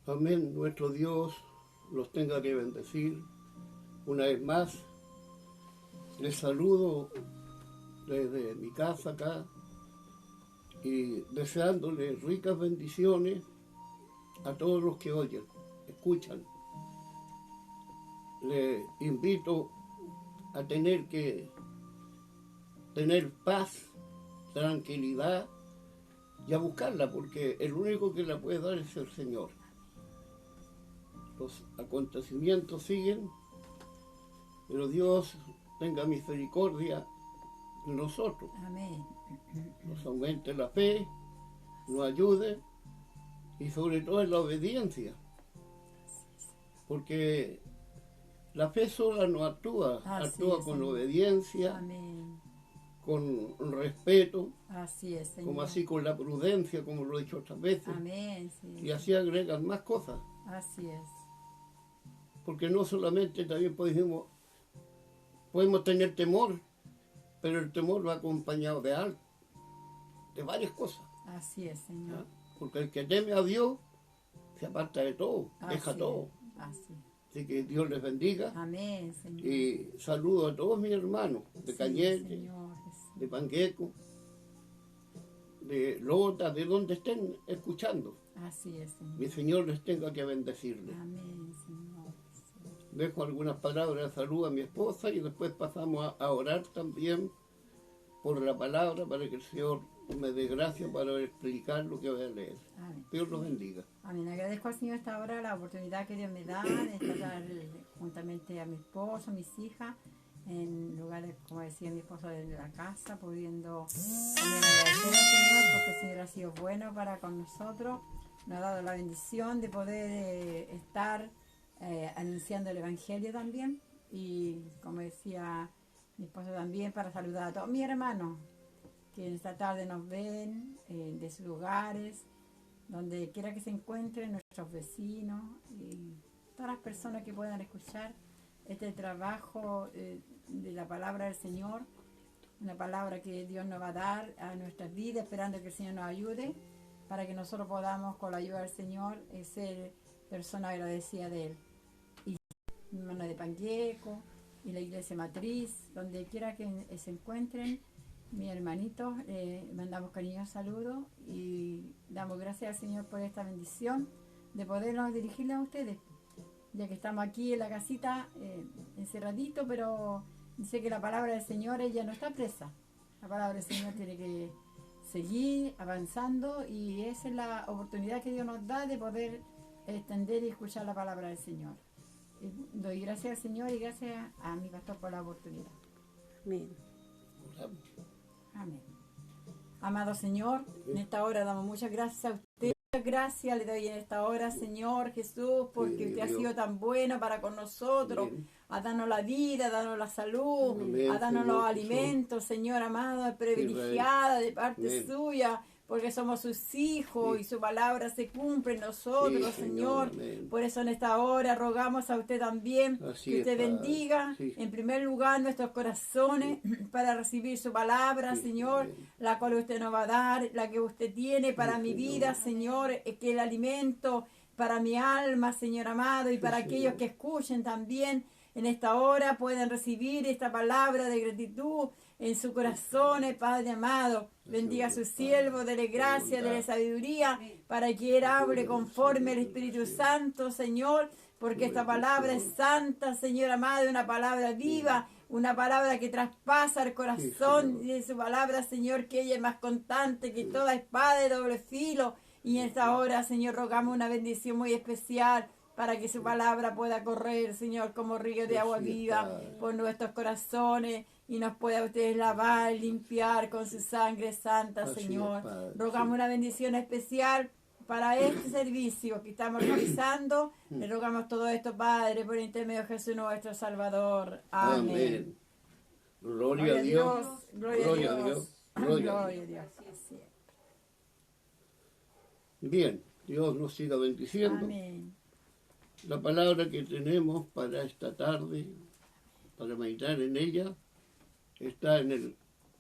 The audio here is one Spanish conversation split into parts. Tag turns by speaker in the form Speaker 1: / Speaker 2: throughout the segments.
Speaker 1: Amén. Nuestro Dios los tenga que bendecir. Una vez más, les saludo desde mi casa acá y deseándoles ricas bendiciones a todos los que oyen, escuchan. Les invito a tener paz, tranquilidad y a buscarla, porque el único que la puede dar es el Señor. Los acontecimientos siguen, pero Dios tenga misericordia de nosotros.
Speaker 2: Amén.
Speaker 1: Nos aumente la fe, nos ayude y sobre todo en la obediencia. Porque la fe sola no actúa, actúa con
Speaker 2: Señor.
Speaker 1: obediencia,
Speaker 2: Amén.
Speaker 1: con respeto,
Speaker 2: Así es, Señor.
Speaker 1: como así con la prudencia, como lo he dicho otras veces.
Speaker 2: Amén. Sí,
Speaker 1: Y así agregan más cosas.
Speaker 2: así es.
Speaker 1: Porque no solamente también podemos tener temor, pero el temor va acompañado de varias cosas.
Speaker 2: Así es, Señor.
Speaker 1: ¿Ah? Porque el que teme a Dios se aparta de todo, deja
Speaker 2: Así
Speaker 1: todo.
Speaker 2: es. Así es.
Speaker 1: Así que Dios les bendiga.
Speaker 2: Amén, Señor.
Speaker 1: Y saludo a todos mis hermanos de
Speaker 2: Sí,
Speaker 1: Cañete,
Speaker 2: Señor Jesús.
Speaker 1: de Pangueco, de Lota, de donde estén escuchando.
Speaker 2: Así es, Señor.
Speaker 1: Mi Señor les tenga que bendecirles.
Speaker 2: Amén, Señor Jesús.
Speaker 1: Dejo algunas palabras de salud a mi esposa y después pasamos a orar también por la palabra para que el Señor me dé gracia para explicar lo que voy a leer.
Speaker 2: Amén.
Speaker 1: Dios los bendiga.
Speaker 2: Amén. Agradezco al Señor esta hora la oportunidad que Dios me da de estar juntamente a mi esposo, mis hijas, en lugares, como decía mi esposo, de la casa, pudiendo también agradecer al Señor porque el Señor ha sido bueno para con nosotros. Nos ha dado la bendición de poder estar anunciando el Evangelio también. Y como decía mi esposo también, para saludar a todos mis hermanos que esta tarde nos ven de sus lugares, donde quiera que se encuentren, nuestros vecinos y todas las personas que puedan escuchar este trabajo de la palabra del Señor, una palabra que Dios nos va a dar a nuestras vidas, esperando que el Señor nos ayude, para que nosotros podamos, con la ayuda del Señor, ser personas agradecidas de Él. Y mi hermano de Pangueco y la iglesia matriz, donde quiera que se encuentren, mis hermanitos, mandamos cariñosos saludos y damos gracias al Señor por esta bendición de podernos dirigirle a ustedes, ya que estamos aquí en la casita encerradito, pero dice que la palabra del Señor ella no está presa. La palabra del Señor tiene que seguir avanzando y esa es la oportunidad que Dios nos da de poder extender y escuchar la palabra del Señor. Y doy gracias al Señor y gracias a mi pastor por la oportunidad.
Speaker 3: Amén.
Speaker 2: Amén. Amado Señor, en esta hora damos muchas gracias a usted. Muchas gracias le doy en esta hora, Señor Jesús, porque usted ha sido tan bueno para con nosotros, a darnos la vida, a darnos la salud, a darnos los alimentos, Señor amado, privilegiada de parte suya, porque somos sus hijos y su palabra se cumple en nosotros, Señor. Por eso en esta hora rogamos a usted también que usted bendiga en primer lugar nuestros corazones para recibir su palabra, Señor, la cual usted nos va a dar, la que usted tiene para mi vida, Señor, que el alimento para mi alma, Señor amado, y para aquellos que escuchen también en esta hora puedan recibir esta palabra de gratitud en su corazón, Padre amado. Bendiga a su siervo, dele gracia, dele sabiduría, para que él hable conforme al Espíritu Santo, Señor, porque esta palabra es santa, Señor amado, una palabra viva, una palabra que traspasa el corazón, y de su palabra, Señor, que ella es más constante que toda espada de doble filo. Y en esta hora, Señor, rogamos una bendición muy especial para que su palabra pueda correr, Señor, como río de agua viva por nuestros corazones y nos pueda usted lavar, limpiar con su sangre santa, Señor. Rogamos una bendición especial para este servicio que estamos realizando. Le rogamos todo esto, Padre, por intermedio de Jesús nuestro Salvador. Amén.
Speaker 1: Gloria a Dios.
Speaker 2: Gloria a Dios. Gloria a Dios.
Speaker 1: Bien, Dios nos siga bendiciendo.
Speaker 2: Amén.
Speaker 1: La palabra que tenemos para esta tarde, para meditar en ella, está en el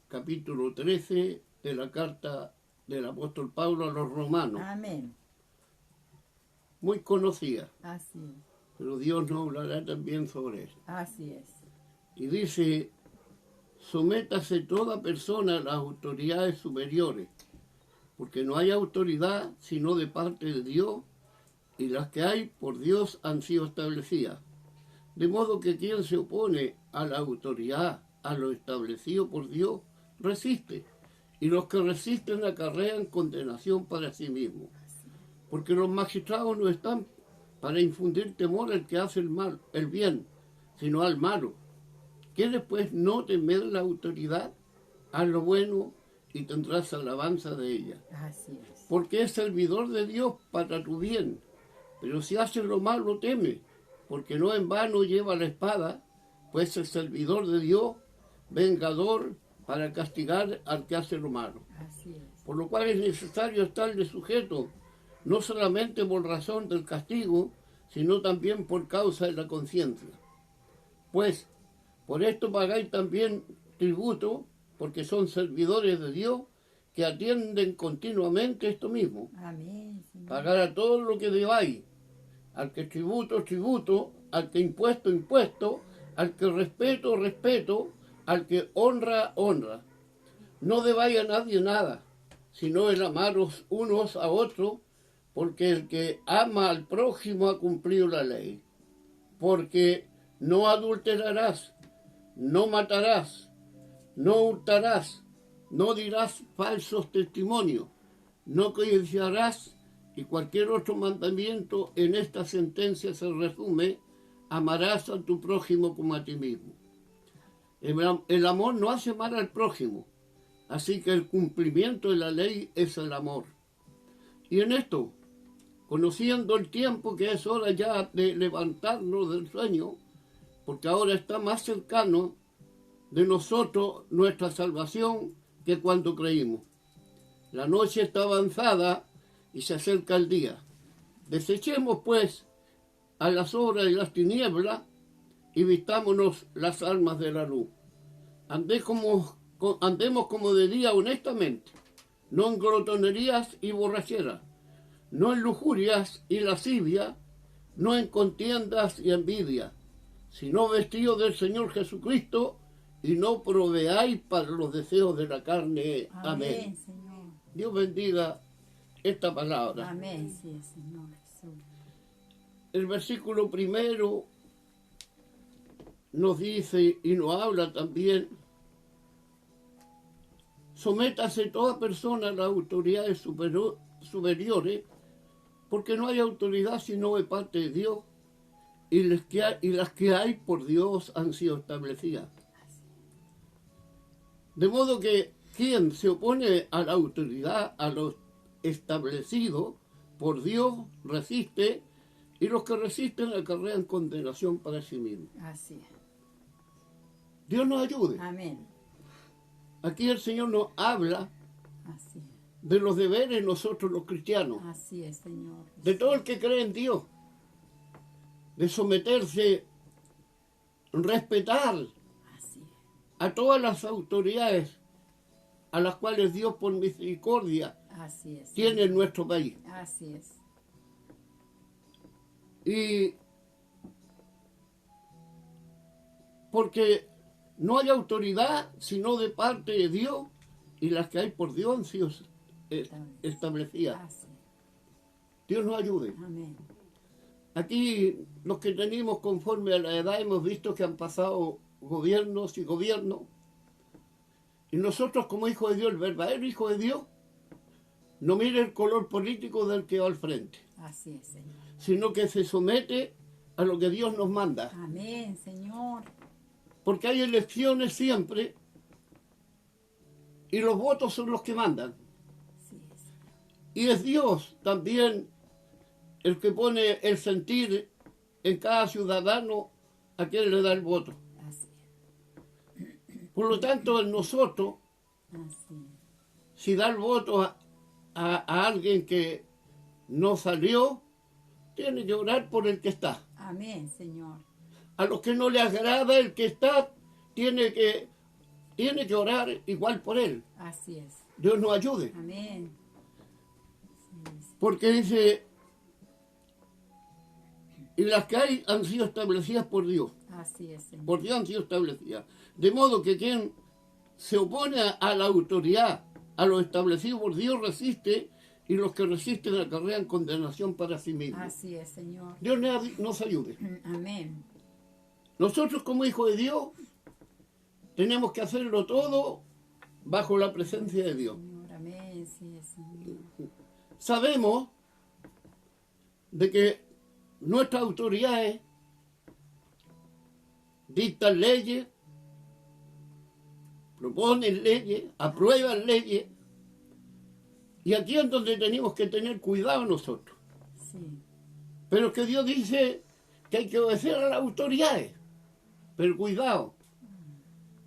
Speaker 1: capítulo 13 de la carta del apóstol Pablo a los romanos.
Speaker 2: Amén.
Speaker 1: muy conocida.
Speaker 2: Así es.
Speaker 1: Pero Dios nos hablará también sobre eso.
Speaker 2: Así es.
Speaker 1: Y dice, sométase toda persona a las autoridades superiores, porque no hay autoridad sino de parte de Dios, y las que hay por Dios han sido establecidas. De modo que quien se opone a la autoridad, a lo establecido por Dios, resiste. Y los que resisten acarrean condenación para sí mismos. Porque los magistrados no están para infundir temor al que hace el mal, el bien, sino al malo. ¿Quieres pues no temer la autoridad? Haz lo bueno y tendrás alabanza de ella.
Speaker 2: Así es.
Speaker 1: Porque es servidor de Dios para tu bien. Pero si haces lo malo, teme, porque no en vano lleva la espada, pues es servidor de Dios, vengador para castigar al que hace lo malo.
Speaker 2: Así es.
Speaker 1: Por lo cual es necesario estarle sujeto, no solamente por razón del castigo, sino también por causa de la conciencia. Pues, por esto pagáis también tributo, porque son servidores de Dios, que atienden continuamente esto mismo.
Speaker 2: Amén, Señor.
Speaker 1: Pagar a todo lo que debáis, al que tributo, tributo, al que impuesto, impuesto, al que respeto, respeto, al que honra, honra. No debáis a nadie nada, sino el amaros unos a otros, porque el que ama al prójimo ha cumplido la ley. Porque no adulterarás, no matarás, no hurtarás, no dirás falsos testimonios, no codiciarás, y cualquier otro mandamiento en esta sentencia se resume: amarás a tu prójimo como a ti mismo. El amor no hace mal al prójimo, así que el cumplimiento de la ley es el amor. Y en esto, conociendo el tiempo que es hora ya de levantarnos del sueño, porque ahora está más cercano de nosotros nuestra salvación que cuando creímos. La noche está avanzada y se acerca el día. Desechemos pues a las obras de las tinieblas y vistámonos las armas de la luz. Andemos como de día honestamente, no en glotonerías y borracheras, no en lujurias y lascivia, no en contiendas y envidia, sino vestidos del Señor Jesucristo, y no proveáis para los deseos de la carne. Amén.
Speaker 2: Señor.
Speaker 1: Dios bendiga esta palabra.
Speaker 2: Amén, sí, Señor Jesús.
Speaker 1: El versículo primero nos dice y nos habla también: sométase toda persona a las autoridades superiores, porque no hay autoridad sino de parte de Dios, y las que hay por Dios han sido establecidas. De modo que quien se opone a la autoridad, a lo establecido por Dios, resiste, y los que resisten acarrean condenación para sí mismos.
Speaker 2: Así es.
Speaker 1: Dios nos ayude.
Speaker 2: Amén.
Speaker 1: Aquí el Señor nos habla
Speaker 2: Así es.
Speaker 1: de los deberes nosotros los cristianos,
Speaker 2: Así es, Señor.
Speaker 1: de todo el que cree en Dios, de someterse, respetar
Speaker 2: Así es.
Speaker 1: a todas las autoridades a las cuales Dios por misericordia
Speaker 2: Así es.
Speaker 1: tiene en nuestro país.
Speaker 2: Así es.
Speaker 1: Y porque no hay autoridad sino de parte de Dios, y las que hay por Dios han sido establecidas.
Speaker 2: Así es.
Speaker 1: Dios nos ayude.
Speaker 2: Amén.
Speaker 1: Aquí los que tenemos conforme a la edad hemos visto que han pasado gobiernos y gobiernos, y nosotros como hijos de Dios, el verdadero hijo de Dios, no mira el color político del que va al frente,
Speaker 2: Así es, Señor.
Speaker 1: sino que se somete a lo que Dios nos manda.
Speaker 2: Amén, Señor.
Speaker 1: Porque hay elecciones siempre y los votos son los que mandan.
Speaker 2: Sí, Señor.
Speaker 1: Y es Dios también el que pone el sentir en cada ciudadano a quien le da el voto.
Speaker 2: Así es.
Speaker 1: Por lo tanto, en nosotros,
Speaker 2: Así es.
Speaker 1: si da el voto a alguien que no salió, tiene que orar por el que está.
Speaker 2: Amén, Señor.
Speaker 1: A los que no le agrada el que está, tiene que orar igual por él.
Speaker 2: Así es.
Speaker 1: Dios nos ayude.
Speaker 2: Amén. Sí, sí.
Speaker 1: Porque dice, y las que hay han sido establecidas por Dios.
Speaker 2: Así es, Señor.
Speaker 1: Por Dios han sido establecidas. De modo que quien se opone a la autoridad, a lo establecido por Dios, resiste, y los que resisten acarrean condenación para sí mismos.
Speaker 2: Así es, Señor.
Speaker 1: Dios nos ayude.
Speaker 2: Amén.
Speaker 1: Nosotros como hijos de Dios tenemos que hacerlo todo bajo la presencia de Dios.
Speaker 2: Señor, amén, sí, Señor.
Speaker 1: Sabemos de que nuestras autoridades dictan leyes, proponen leyes, aprueban leyes, y aquí es donde tenemos que tener cuidado nosotros.
Speaker 2: Sí.
Speaker 1: Pero que Dios dice que hay que obedecer a las autoridades. Pero cuidado,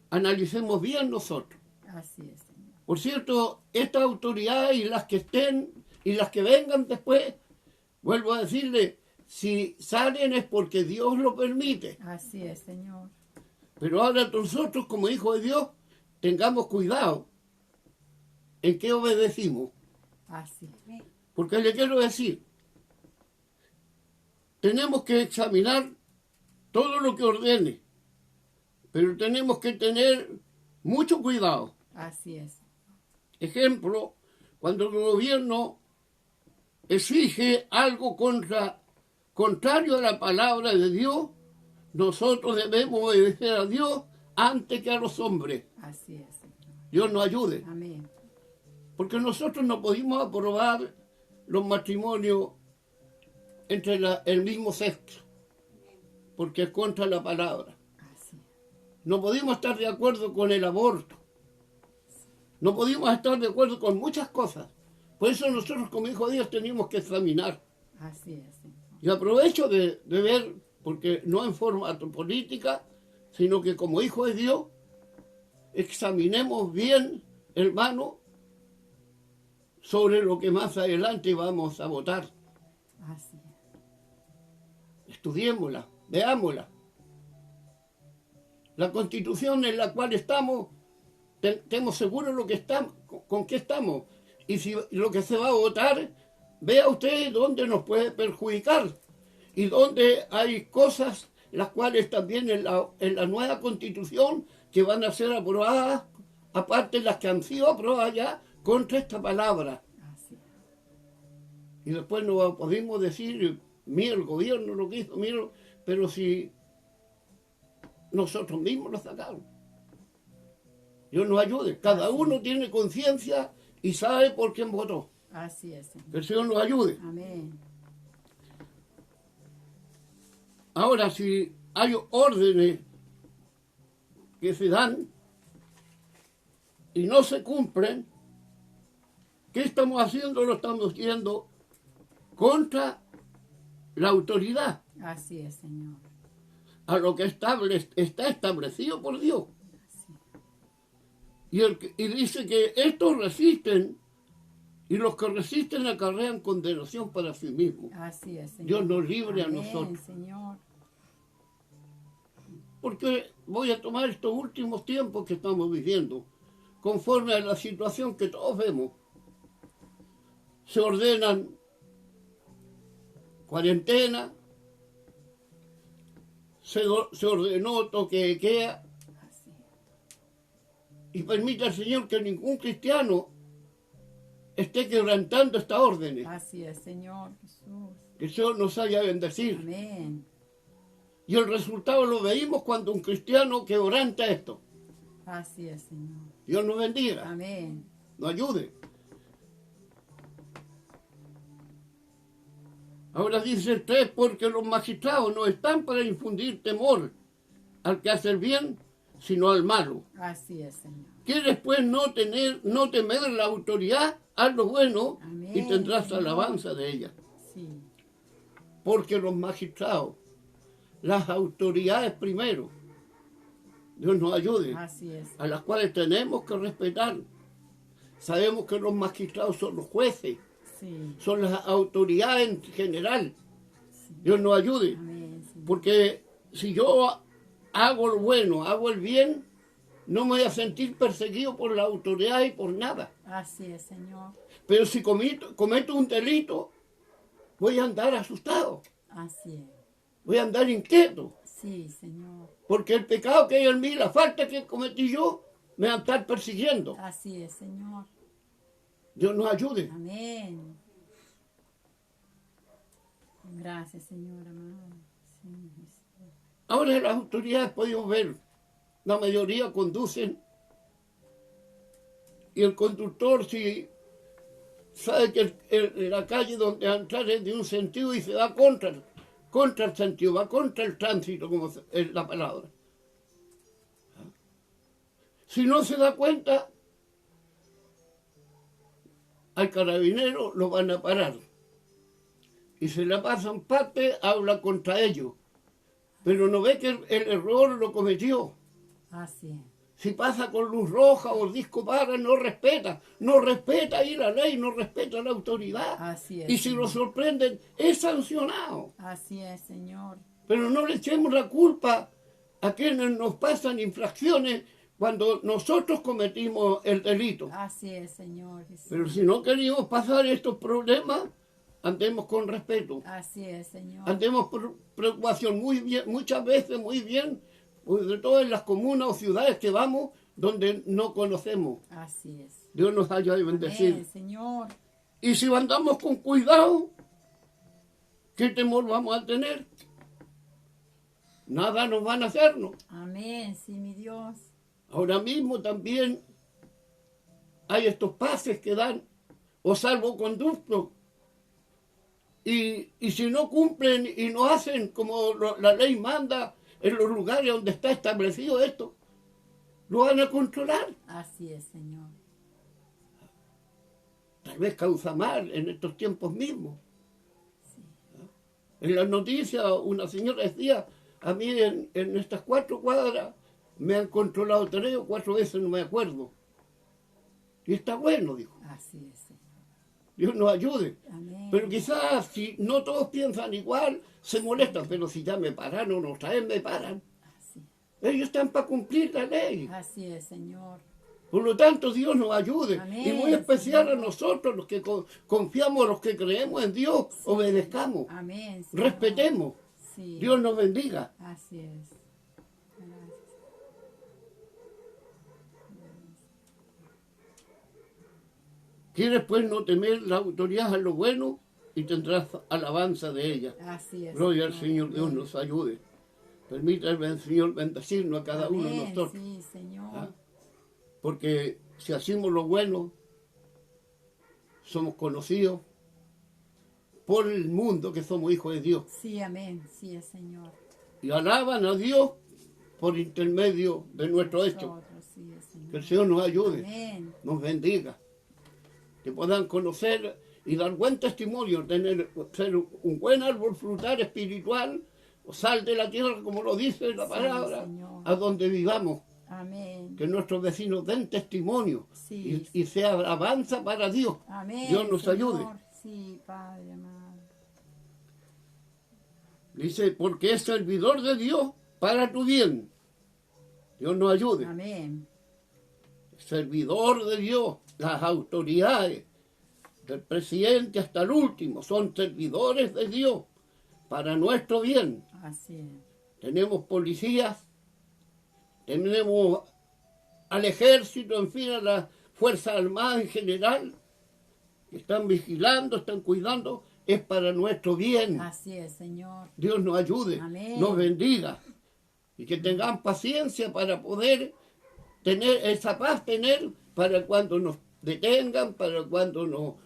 Speaker 1: analicemos bien nosotros.
Speaker 2: Así es, Señor.
Speaker 1: Por cierto, estas autoridades y las que estén y las que vengan después, vuelvo a decirle, si salen es porque Dios lo permite.
Speaker 2: Así es, Señor.
Speaker 1: Pero ahora nosotros como hijos de Dios tengamos cuidado en qué obedecimos.
Speaker 2: Así.
Speaker 1: Porque le quiero decir, tenemos que examinar todo lo que ordene, pero tenemos que tener mucho cuidado.
Speaker 2: Así es.
Speaker 1: Ejemplo, cuando el gobierno exige algo contrario a la palabra de Dios, nosotros debemos obedecer a Dios antes que a los hombres.
Speaker 2: Así es, Señor.
Speaker 1: Dios nos ayude.
Speaker 2: Amén.
Speaker 1: Porque nosotros no pudimos aprobar los matrimonios entre el mismo sexo, porque es contra la palabra.
Speaker 2: Así.
Speaker 1: No pudimos estar de acuerdo con el aborto. No pudimos estar de acuerdo con muchas cosas. Por eso nosotros como hijos de Dios tenemos que examinar.
Speaker 2: Así es, Señor.
Speaker 1: Y aprovecho de ver, porque no en forma política, sino que como hijos de Dios, examinemos bien, hermano, sobre lo que más adelante vamos a votar.
Speaker 2: Así es.
Speaker 1: Estudiémosla, veámosla. La Constitución en la cual estamos, estemos seguros lo que estamos, con qué estamos. Y si lo que se va a votar, vea usted dónde nos puede perjudicar y dónde hay cosas las cuales también en la nueva Constitución que van a ser aprobadas, aparte de las que han sido aprobadas ya, contra esta palabra.
Speaker 2: Así.
Speaker 1: Y después no podemos decir, mira el gobierno lo que hizo, mira, pero si nosotros mismos lo sacamos. Dios nos ayude. Cada uno tiene conciencia y sabe por quién votó.
Speaker 2: Así es, Señor.
Speaker 1: Que el Señor nos ayude.
Speaker 2: Amén.
Speaker 1: Ahora, si hay órdenes que se dan y no se cumplen, ¿qué estamos haciendo? Lo estamos haciendo contra la autoridad,
Speaker 2: Así es, Señor.
Speaker 1: a lo que está establecido por Dios. Y dice que estos resisten, y los que resisten acarrean condenación para sí mismos.
Speaker 2: Así es, Señor.
Speaker 1: Dios nos libre a
Speaker 2: Amén,
Speaker 1: nosotros.
Speaker 2: Señor.
Speaker 1: Porque voy a tomar estos últimos tiempos que estamos viviendo, conforme a la situación que todos vemos. Se ordenan cuarentena, se ordenó toque de queda,
Speaker 2: Así.
Speaker 1: y permite al Señor que ningún cristiano esté quebrantando estas órdenes.
Speaker 2: Así es, Señor Jesús.
Speaker 1: Que el Señor nos haya bendecido.
Speaker 2: Amén.
Speaker 1: Y el resultado lo veíamos cuando un cristiano quebranta esto.
Speaker 2: Así es, Señor.
Speaker 1: Dios nos bendiga,
Speaker 2: Amén.
Speaker 1: nos ayude. Ahora dice el 3, porque los magistrados no están para infundir temor al que hace el bien, sino al malo.
Speaker 2: Así es, Señor.
Speaker 1: ¿Quieres pues no temer la autoridad? Haz lo bueno.
Speaker 2: Amén,
Speaker 1: Y tendrás
Speaker 2: Señor.
Speaker 1: alabanza de ella.
Speaker 2: Sí.
Speaker 1: Porque los magistrados, las autoridades primero, Dios nos ayude,
Speaker 2: Así es.
Speaker 1: a las cuales tenemos que respetar. Sabemos que los magistrados son los jueces,
Speaker 2: Sí.
Speaker 1: son las autoridades en general. Dios nos ayude,
Speaker 2: Amén, Señor.
Speaker 1: porque si yo hago lo bueno, hago el bien, no me voy a sentir perseguido por la autoridad y por nada.
Speaker 2: Así es, Señor.
Speaker 1: Pero si cometo un delito, voy a andar asustado.
Speaker 2: Así es.
Speaker 1: Voy a andar inquieto.
Speaker 2: Sí, Señor.
Speaker 1: Porque el pecado que hay en mí, la falta que cometí yo, me van a estar persiguiendo.
Speaker 2: Así es, Señor.
Speaker 1: Dios nos ayude.
Speaker 2: Amén. Gracias, Señor amado. Sí, Jesús.
Speaker 1: Ahora las autoridades podemos ver, la mayoría conducen y el conductor si sabe que la calle donde va a entrar es de un sentido y se va contra el sentido, va contra el tránsito, como es la palabra. Si no se da cuenta, al carabinero lo van a parar. Y se la pasan parte, habla contra ellos. Pero no ve que el error lo cometió.
Speaker 2: Así es.
Speaker 1: Si pasa con luz roja o el disco para, no respeta ahí la ley, no respeta la autoridad.
Speaker 2: Así es.
Speaker 1: Y si lo sorprenden, es sancionado.
Speaker 2: Así es, Señor.
Speaker 1: Pero no le echemos la culpa a quienes nos pasan infracciones cuando nosotros cometimos el delito.
Speaker 2: Así es, Señor Jesús.
Speaker 1: Pero si no queremos pasar estos problemas, andemos con respeto.
Speaker 2: Así es, Señor.
Speaker 1: Andemos por preocupación muy bien, muchas veces muy bien, sobre todo en las comunas o ciudades que vamos donde no conocemos.
Speaker 2: Así es.
Speaker 1: Dios nos haya de bendecir.
Speaker 2: Amén, Señor.
Speaker 1: Y si andamos con cuidado, ¿qué temor vamos a tener? Nada nos van a hacernos.
Speaker 2: Amén, sí, mi Dios.
Speaker 1: Ahora mismo también hay estos pases que dan, o salvoconductos. Y si no cumplen y no hacen como la ley manda en los lugares donde está establecido esto, lo van a controlar.
Speaker 2: Así es, Señor.
Speaker 1: Tal vez causa mal en estos tiempos mismos.
Speaker 2: Sí.
Speaker 1: En las noticias una señora decía, a mí en estas 4 cuadras me han controlado 3 o 4 veces, no me acuerdo. Y está bueno, dijo.
Speaker 2: Así es, Señor.
Speaker 1: Dios nos ayude.
Speaker 2: Amén.
Speaker 1: Pero quizás si no todos piensan igual, se molestan. Pero si ya me pararon, otra vez me paran.
Speaker 2: Así,
Speaker 1: Ellos están para cumplir la ley.
Speaker 2: así es, Señor.
Speaker 1: Por lo tanto, Dios nos ayude.
Speaker 2: Amén,
Speaker 1: Y muy especial
Speaker 2: Señor.
Speaker 1: a nosotros, los que confiamos, los que creemos en Dios,
Speaker 2: Sí.
Speaker 1: obedezcamos,
Speaker 2: Amén, Señor.
Speaker 1: respetemos.
Speaker 2: Sí.
Speaker 1: Dios nos bendiga.
Speaker 2: Así es. Gracias.
Speaker 1: Quieres pues no temer la autoridad a lo bueno y tendrás alabanza de ella.
Speaker 2: Así es.
Speaker 1: Gloria al Señor, Dios nos ayude. Permítame el Señor bendecirnos a cada uno de
Speaker 2: Amén,
Speaker 1: nosotros.
Speaker 2: sí, Señor.
Speaker 1: ¿Ah? Porque si hacemos lo bueno, somos conocidos por el mundo que somos hijos de Dios.
Speaker 2: Sí, amén, sí, es, Señor.
Speaker 1: Y alaban a Dios por intermedio de nuestro hecho.
Speaker 2: Nosotros, sí, es, Señor.
Speaker 1: Que el Señor nos ayude,
Speaker 2: Amén.
Speaker 1: nos bendiga. Que puedan conocer y dar buen testimonio, ser un buen árbol frutal espiritual, o sal de la tierra, como lo dice la
Speaker 2: Sí,
Speaker 1: palabra,
Speaker 2: Señor.
Speaker 1: a donde vivamos.
Speaker 2: Amén.
Speaker 1: Que nuestros vecinos den testimonio
Speaker 2: Sí.
Speaker 1: y sea alabanza para Dios.
Speaker 2: Amén.
Speaker 1: Dios nos
Speaker 2: Señor.
Speaker 1: ayude.
Speaker 2: Sí, Padre amado.
Speaker 1: Dice, porque es servidor de Dios para tu bien. Dios nos ayude.
Speaker 2: Amén.
Speaker 1: Servidor de Dios, las autoridades, del presidente hasta el último, son servidores de Dios para nuestro bien.
Speaker 2: Así es.
Speaker 1: Tenemos policías, tenemos al ejército, en fin, a las Fuerzas Armadas en general, que están vigilando, están cuidando, es para nuestro bien.
Speaker 2: Así es, Señor.
Speaker 1: Dios nos ayude,
Speaker 2: Amén.
Speaker 1: nos bendiga y que tengan paciencia para poder tener esa paz, tener para cuando nos detengan, para cuando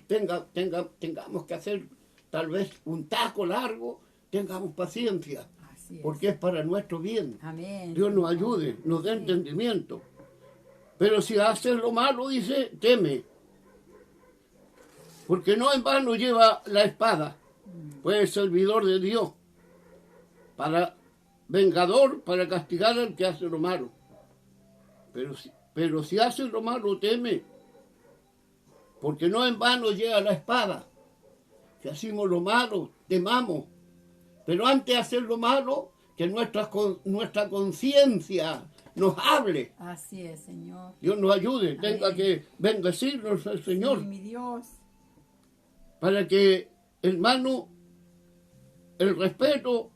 Speaker 1: tengamos que hacer tal vez un taco largo, tengamos paciencia,
Speaker 2: Así es.
Speaker 1: porque es para nuestro bien.
Speaker 2: Amén.
Speaker 1: Dios nos
Speaker 2: Señor.
Speaker 1: ayude, nos dé
Speaker 2: Sí.
Speaker 1: entendimiento. Pero si haces lo malo, dice, teme. Porque no en vano lleva la espada, pues es servidor de Dios, para vengador, para castigar al que hace lo malo. Pero si hace lo malo, teme. Porque no en vano lleva la espada. Si hacemos lo malo, temamos. Pero antes de hacer lo malo, que nuestra conciencia nos hable.
Speaker 2: Así es, Señor.
Speaker 1: Dios nos ayude,
Speaker 2: Amén.
Speaker 1: tenga que bendecirnos el Señor.
Speaker 2: Sí, mi Dios.
Speaker 1: Para que, hermano, el respeto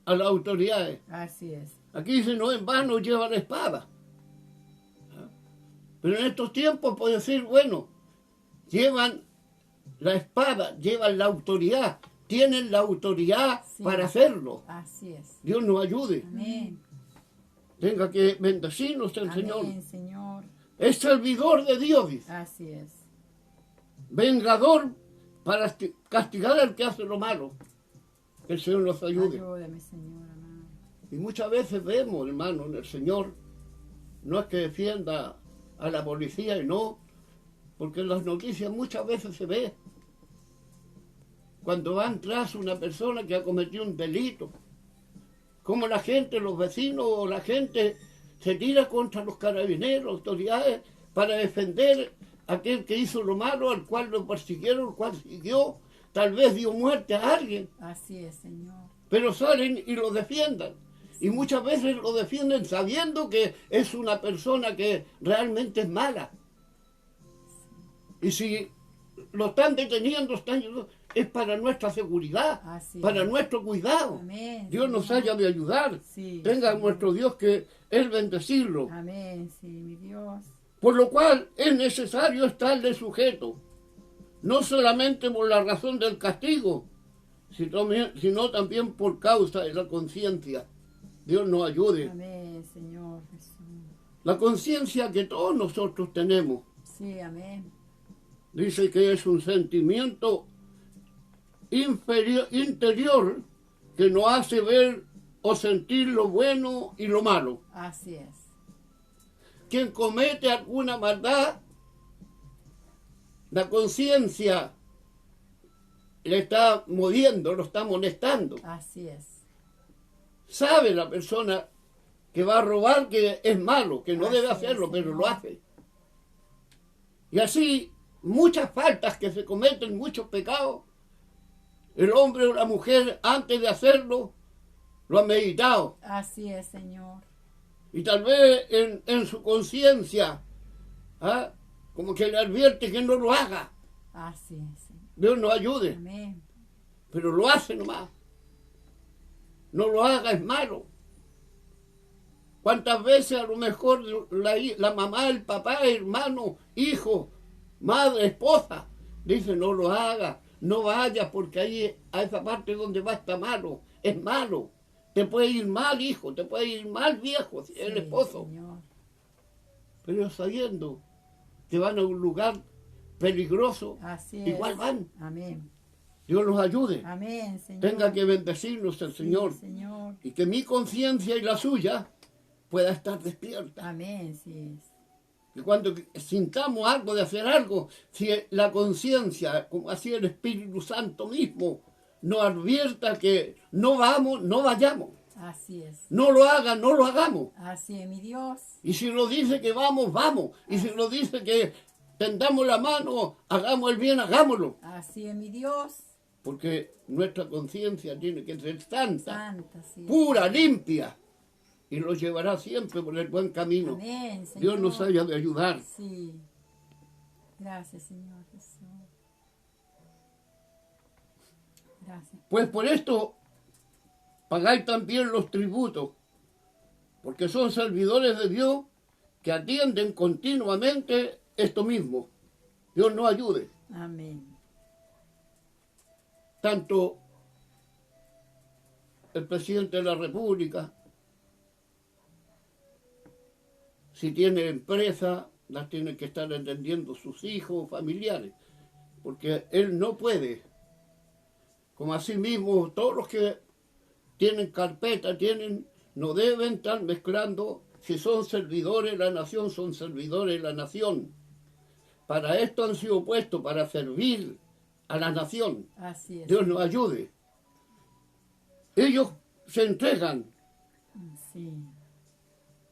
Speaker 1: a las autoridades.
Speaker 2: Así es.
Speaker 1: Aquí dice, no en vano lleva la espada. Pero en estos tiempos puede decir, bueno, llevan la espada, llevan la autoridad, tienen la autoridad
Speaker 2: Sí.
Speaker 1: para hacerlo.
Speaker 2: Así es.
Speaker 1: Dios nos ayude.
Speaker 2: Amén.
Speaker 1: Tenga que bendecirnos el
Speaker 2: Amén,
Speaker 1: Señor.
Speaker 2: Señor.
Speaker 1: Es servidor de Dios, dice.
Speaker 2: Así es.
Speaker 1: Vengador para castigar al que hace lo malo. Que el Señor nos ayude.
Speaker 2: Ayúdame, Señor amado.
Speaker 1: Y muchas veces vemos, hermano, en el Señor, no es que defienda a la policía y no, porque en las noticias muchas veces se ve cuando van tras una persona que ha cometido un delito, como la gente, los vecinos o la gente se tira contra los carabineros, autoridades, para defender a aquel que hizo lo malo, al cual lo persiguieron, al cual siguió, tal vez dio muerte a alguien,
Speaker 2: Así es, Señor.
Speaker 1: pero salen y lo defiendan. Y muchas veces lo defienden sabiendo que es una persona que realmente es mala. Y si lo están deteniendo, es para nuestra seguridad,
Speaker 2: Así
Speaker 1: para
Speaker 2: es.
Speaker 1: nuestro cuidado.
Speaker 2: Amén,
Speaker 1: Dios nos
Speaker 2: Señor.
Speaker 1: haya de ayudar.
Speaker 2: Sí,
Speaker 1: Tenga
Speaker 2: Señor.
Speaker 1: nuestro Dios que Él bendecirlo.
Speaker 2: Amén, sí, mi Dios.
Speaker 1: Por lo cual es necesario estarle sujeto, no solamente por la razón del castigo, sino también por causa de la conciencia. Dios nos ayude.
Speaker 2: Amén, Señor Jesús.
Speaker 1: La conciencia que todos nosotros tenemos,
Speaker 2: Sí, amén.
Speaker 1: dice que es un sentimiento interior que nos hace ver o sentir lo bueno y lo malo.
Speaker 2: Así es.
Speaker 1: Quien comete alguna maldad, la conciencia le está moviendo, lo está molestando.
Speaker 2: Así es.
Speaker 1: Sabe la persona que va a robar que es malo, que no
Speaker 2: Así
Speaker 1: debe
Speaker 2: es,
Speaker 1: hacerlo, pero
Speaker 2: Señor.
Speaker 1: lo hace. Y así muchas faltas que se cometen, muchos pecados, el hombre o la mujer antes de hacerlo lo ha meditado.
Speaker 2: Así es, Señor.
Speaker 1: Y tal vez en su conciencia, como que le advierte que no lo haga.
Speaker 2: Así es, Señor.
Speaker 1: Dios nos ayude,
Speaker 2: Amén.
Speaker 1: pero lo hace nomás. No lo haga, es malo. ¿Cuántas veces a lo mejor la mamá, el papá, hermano, hijo, madre, esposa, dice no lo haga, no vayas porque ahí a esa parte donde va está malo, es malo. Te puede ir mal, hijo, te puede ir mal, viejo, si el
Speaker 2: Sí,
Speaker 1: esposo.
Speaker 2: Señor.
Speaker 1: Pero sabiendo que van a un lugar peligroso,
Speaker 2: Así
Speaker 1: igual
Speaker 2: es.
Speaker 1: van.
Speaker 2: Amén.
Speaker 1: Dios los ayude.
Speaker 2: Amén, Señor.
Speaker 1: Tenga que bendecirnos el
Speaker 2: Sí,
Speaker 1: Señor.
Speaker 2: Señor.
Speaker 1: Y que mi conciencia y la suya pueda estar despierta.
Speaker 2: Amén, sí.
Speaker 1: Que cuando sintamos algo de hacer algo, si la conciencia, como así el Espíritu Santo mismo, nos advierta que no vamos, no vayamos.
Speaker 2: Así es.
Speaker 1: No lo haga, no lo hagamos.
Speaker 2: Así es, mi Dios.
Speaker 1: Y si nos dice que vamos, vamos. Y si nos dice que tendamos la mano, hagamos el bien, hagámoslo.
Speaker 2: Así es, mi Dios.
Speaker 1: Porque nuestra conciencia tiene que ser santa,
Speaker 2: Santa, sí.
Speaker 1: pura, limpia. Y nos llevará siempre por el buen camino.
Speaker 2: Amén, Señor.
Speaker 1: Dios nos haya de ayudar.
Speaker 2: Sí. Gracias, Señor Jesús. Gracias.
Speaker 1: Pues por esto pagáis también los tributos, porque son servidores de Dios que atienden continuamente esto mismo. Dios nos ayude.
Speaker 2: Amén.
Speaker 1: Tanto el presidente de la República, si tiene empresa, las tienen que estar atendiendo sus hijos, familiares, porque él no puede. Como así mismo, todos los que tienen carpeta, no deben estar mezclando, si son servidores de la nación, son servidores de la nación. Para esto han sido puestos, para servir a la nación.
Speaker 2: Así es.
Speaker 1: Dios nos ayude. Ellos se entregan.
Speaker 2: Sí.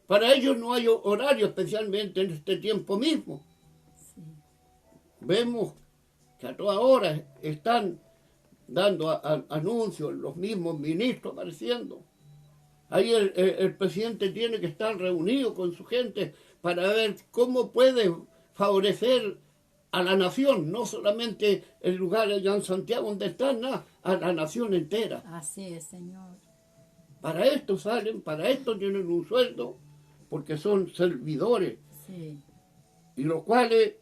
Speaker 1: Para ellos no hay horario, especialmente en este tiempo mismo.
Speaker 2: Sí.
Speaker 1: Vemos que a toda hora están dando anuncios, los mismos ministros apareciendo. Ahí el presidente tiene que estar reunido con su gente para ver cómo puede favorecer a la nación, no solamente el lugar allá en Santiago donde están, no, a la nación entera.
Speaker 2: Así es, Señor.
Speaker 1: Para esto salen, para esto tienen un sueldo, porque son servidores,
Speaker 2: Sí,
Speaker 1: y los cuales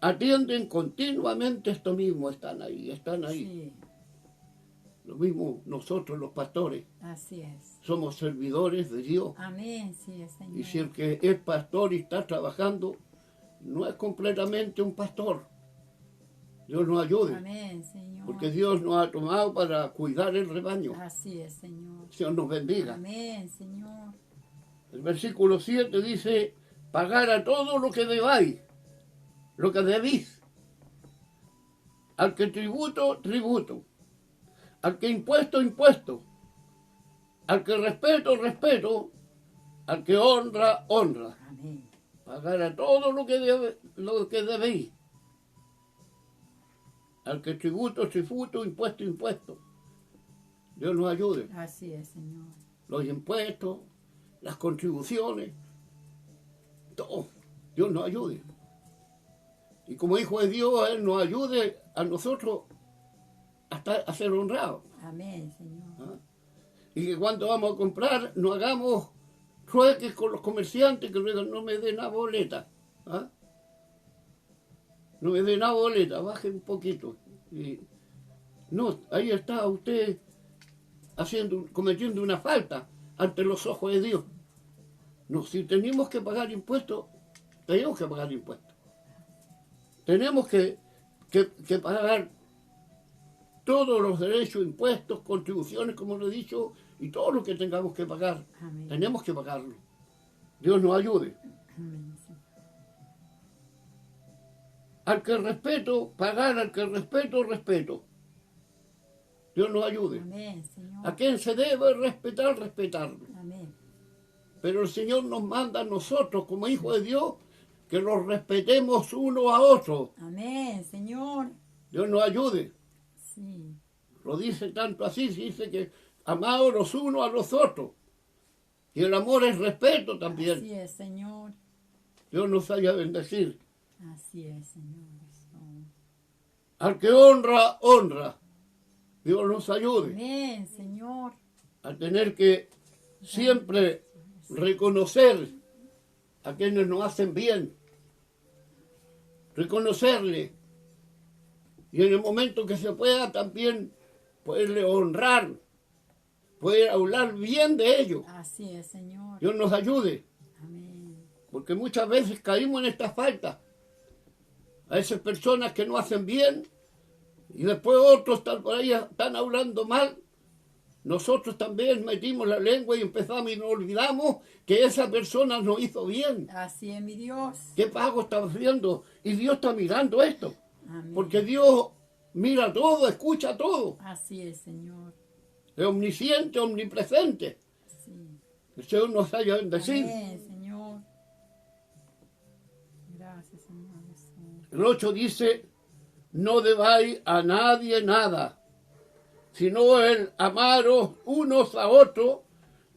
Speaker 1: atienden continuamente esto mismo, están ahí.
Speaker 2: sí,
Speaker 1: Lo mismo nosotros los pastores,
Speaker 2: así es.
Speaker 1: somos servidores de Dios.
Speaker 2: Amén, sí, Señor.
Speaker 1: Y si el que es pastor y está trabajando, no es completamente un pastor. Dios nos ayude,
Speaker 2: Amén, Señor.
Speaker 1: porque Dios nos ha tomado para cuidar el rebaño.
Speaker 2: Así es, Señor.
Speaker 1: Dios nos bendiga.
Speaker 2: Amén, Señor.
Speaker 1: El versículo 7 dice, pagar a todo lo que debáis, lo que debís. Al que tributo, tributo. Al que impuesto, impuesto. Al que respeto, respeto. Al que honra, honra.
Speaker 2: Amén.
Speaker 1: Pagar a todo lo que debéis. Al que tributo, tributo, impuesto, impuesto. Dios nos ayude.
Speaker 2: Así es, Señor.
Speaker 1: Los impuestos, las contribuciones, todo. Dios nos ayude. Y como hijo de Dios, Él nos ayude a nosotros a ser honrados.
Speaker 2: Amén, Señor.
Speaker 1: ¿Ah? Y que cuando vamos a comprar, no hagamos trueques con los comerciantes que luego no me den la boleta. ¿Ah? No me den la boleta, baje un poquito. Y, no, ahí está usted cometiendo una falta ante los ojos de Dios. No, si tenemos que pagar impuestos, tenemos que pagar impuestos. Tenemos que pagar todos los derechos, impuestos, contribuciones, como lo he dicho, y todo lo que tengamos que pagar.
Speaker 2: Amén.
Speaker 1: Tenemos que pagarlo. Dios nos ayude.
Speaker 2: Amén, Señor.
Speaker 1: Al que respeto, pagar al que respeto, respeto. Dios nos ayude.
Speaker 2: Amén, Señor.
Speaker 1: A quien se debe respetar, respetarlo.
Speaker 2: Amén.
Speaker 1: Pero el Señor nos manda a nosotros, como hijos de Dios, que los respetemos uno a otro.
Speaker 2: Amén, Señor.
Speaker 1: Dios nos ayude.
Speaker 2: Sí.
Speaker 1: Lo dice tanto así, dice que amados los unos a los otros. Y el amor es respeto también.
Speaker 2: Así es, Señor.
Speaker 1: Dios nos haya bendecir.
Speaker 2: Así es, Señor.
Speaker 1: Al que honra, honra. Dios nos ayude
Speaker 2: Amén, Señor.
Speaker 1: a tener que siempre reconocer a quienes nos hacen bien. Reconocerle. Y en el momento que se pueda también poderle honrar. Poder hablar bien de ellos.
Speaker 2: Así es, Señor.
Speaker 1: Dios nos ayude.
Speaker 2: Amén.
Speaker 1: Porque muchas veces caímos en esta falta. A esas personas que no hacen bien y después otros están por ahí, están hablando mal. Nosotros también metimos la lengua y empezamos y nos olvidamos que esa persona nos hizo bien.
Speaker 2: Así es, mi Dios.
Speaker 1: ¿Qué pago está haciendo? Y Dios está mirando esto.
Speaker 2: Amén.
Speaker 1: Porque Dios mira todo, escucha todo.
Speaker 2: Así es, Señor.
Speaker 1: Es omnisciente, omnipresente.
Speaker 2: Sí.
Speaker 1: El Señor nos haya bendecido.
Speaker 2: Amén, Señor. Gracias, Señor Jesús.
Speaker 1: El 8 dice, no debáis a nadie nada, sino el amaros unos a otros,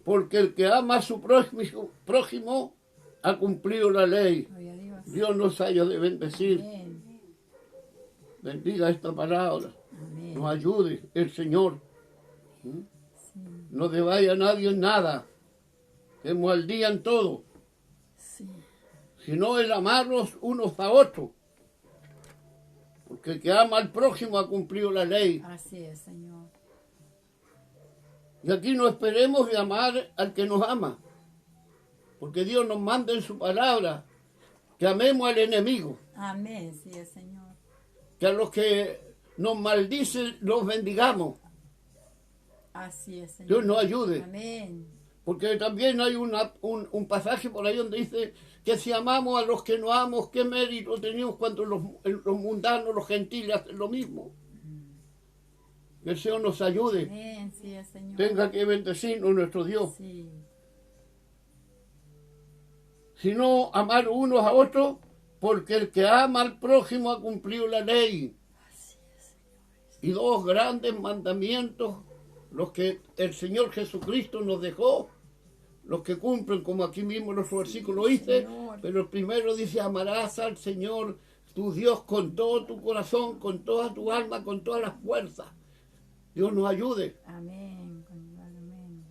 Speaker 1: porque el que ama a su prójimo ha cumplido la ley.
Speaker 2: Gloria a Dios.
Speaker 1: Dios nos haya de bendecir.
Speaker 2: Amén.
Speaker 1: Bendiga esta palabra.
Speaker 2: Amén.
Speaker 1: Nos ayude el Señor.
Speaker 2: Sí.
Speaker 1: No debáis a nadie nada, estemos al día en todo,
Speaker 2: Sí.
Speaker 1: sino el amarnos unos a otros. Porque el que ama al prójimo ha cumplido la ley.
Speaker 2: Así es, Señor.
Speaker 1: Y aquí no esperemos de amar al que nos ama. Porque Dios nos manda en su palabra que amemos al enemigo.
Speaker 2: Amén, sí es, Señor.
Speaker 1: Que a los que nos maldicen los bendigamos.
Speaker 2: Así es, Señor.
Speaker 1: Dios nos ayude.
Speaker 2: Amén.
Speaker 1: Porque también hay un pasaje por ahí donde dice que si amamos a los que no amamos, ¿qué mérito tenemos cuando los mundanos, los gentiles hacen lo mismo? Que el Señor nos ayude.
Speaker 2: Amén, sí es, Señor.
Speaker 1: Tenga que bendecirnos nuestro Dios.
Speaker 2: Sí.
Speaker 1: Sino amar unos a otros, porque el que ama al prójimo ha cumplido la ley.
Speaker 2: Así es, Señor.
Speaker 1: Y dos grandes mandamientos, los que el Señor Jesucristo nos dejó, los que cumplen, como aquí mismo en los versículos dice, pero el primero dice, amarás al Señor tu Dios con todo tu corazón, con toda tu alma, con todas las fuerzas. Dios nos ayude.
Speaker 2: Amén. Amén.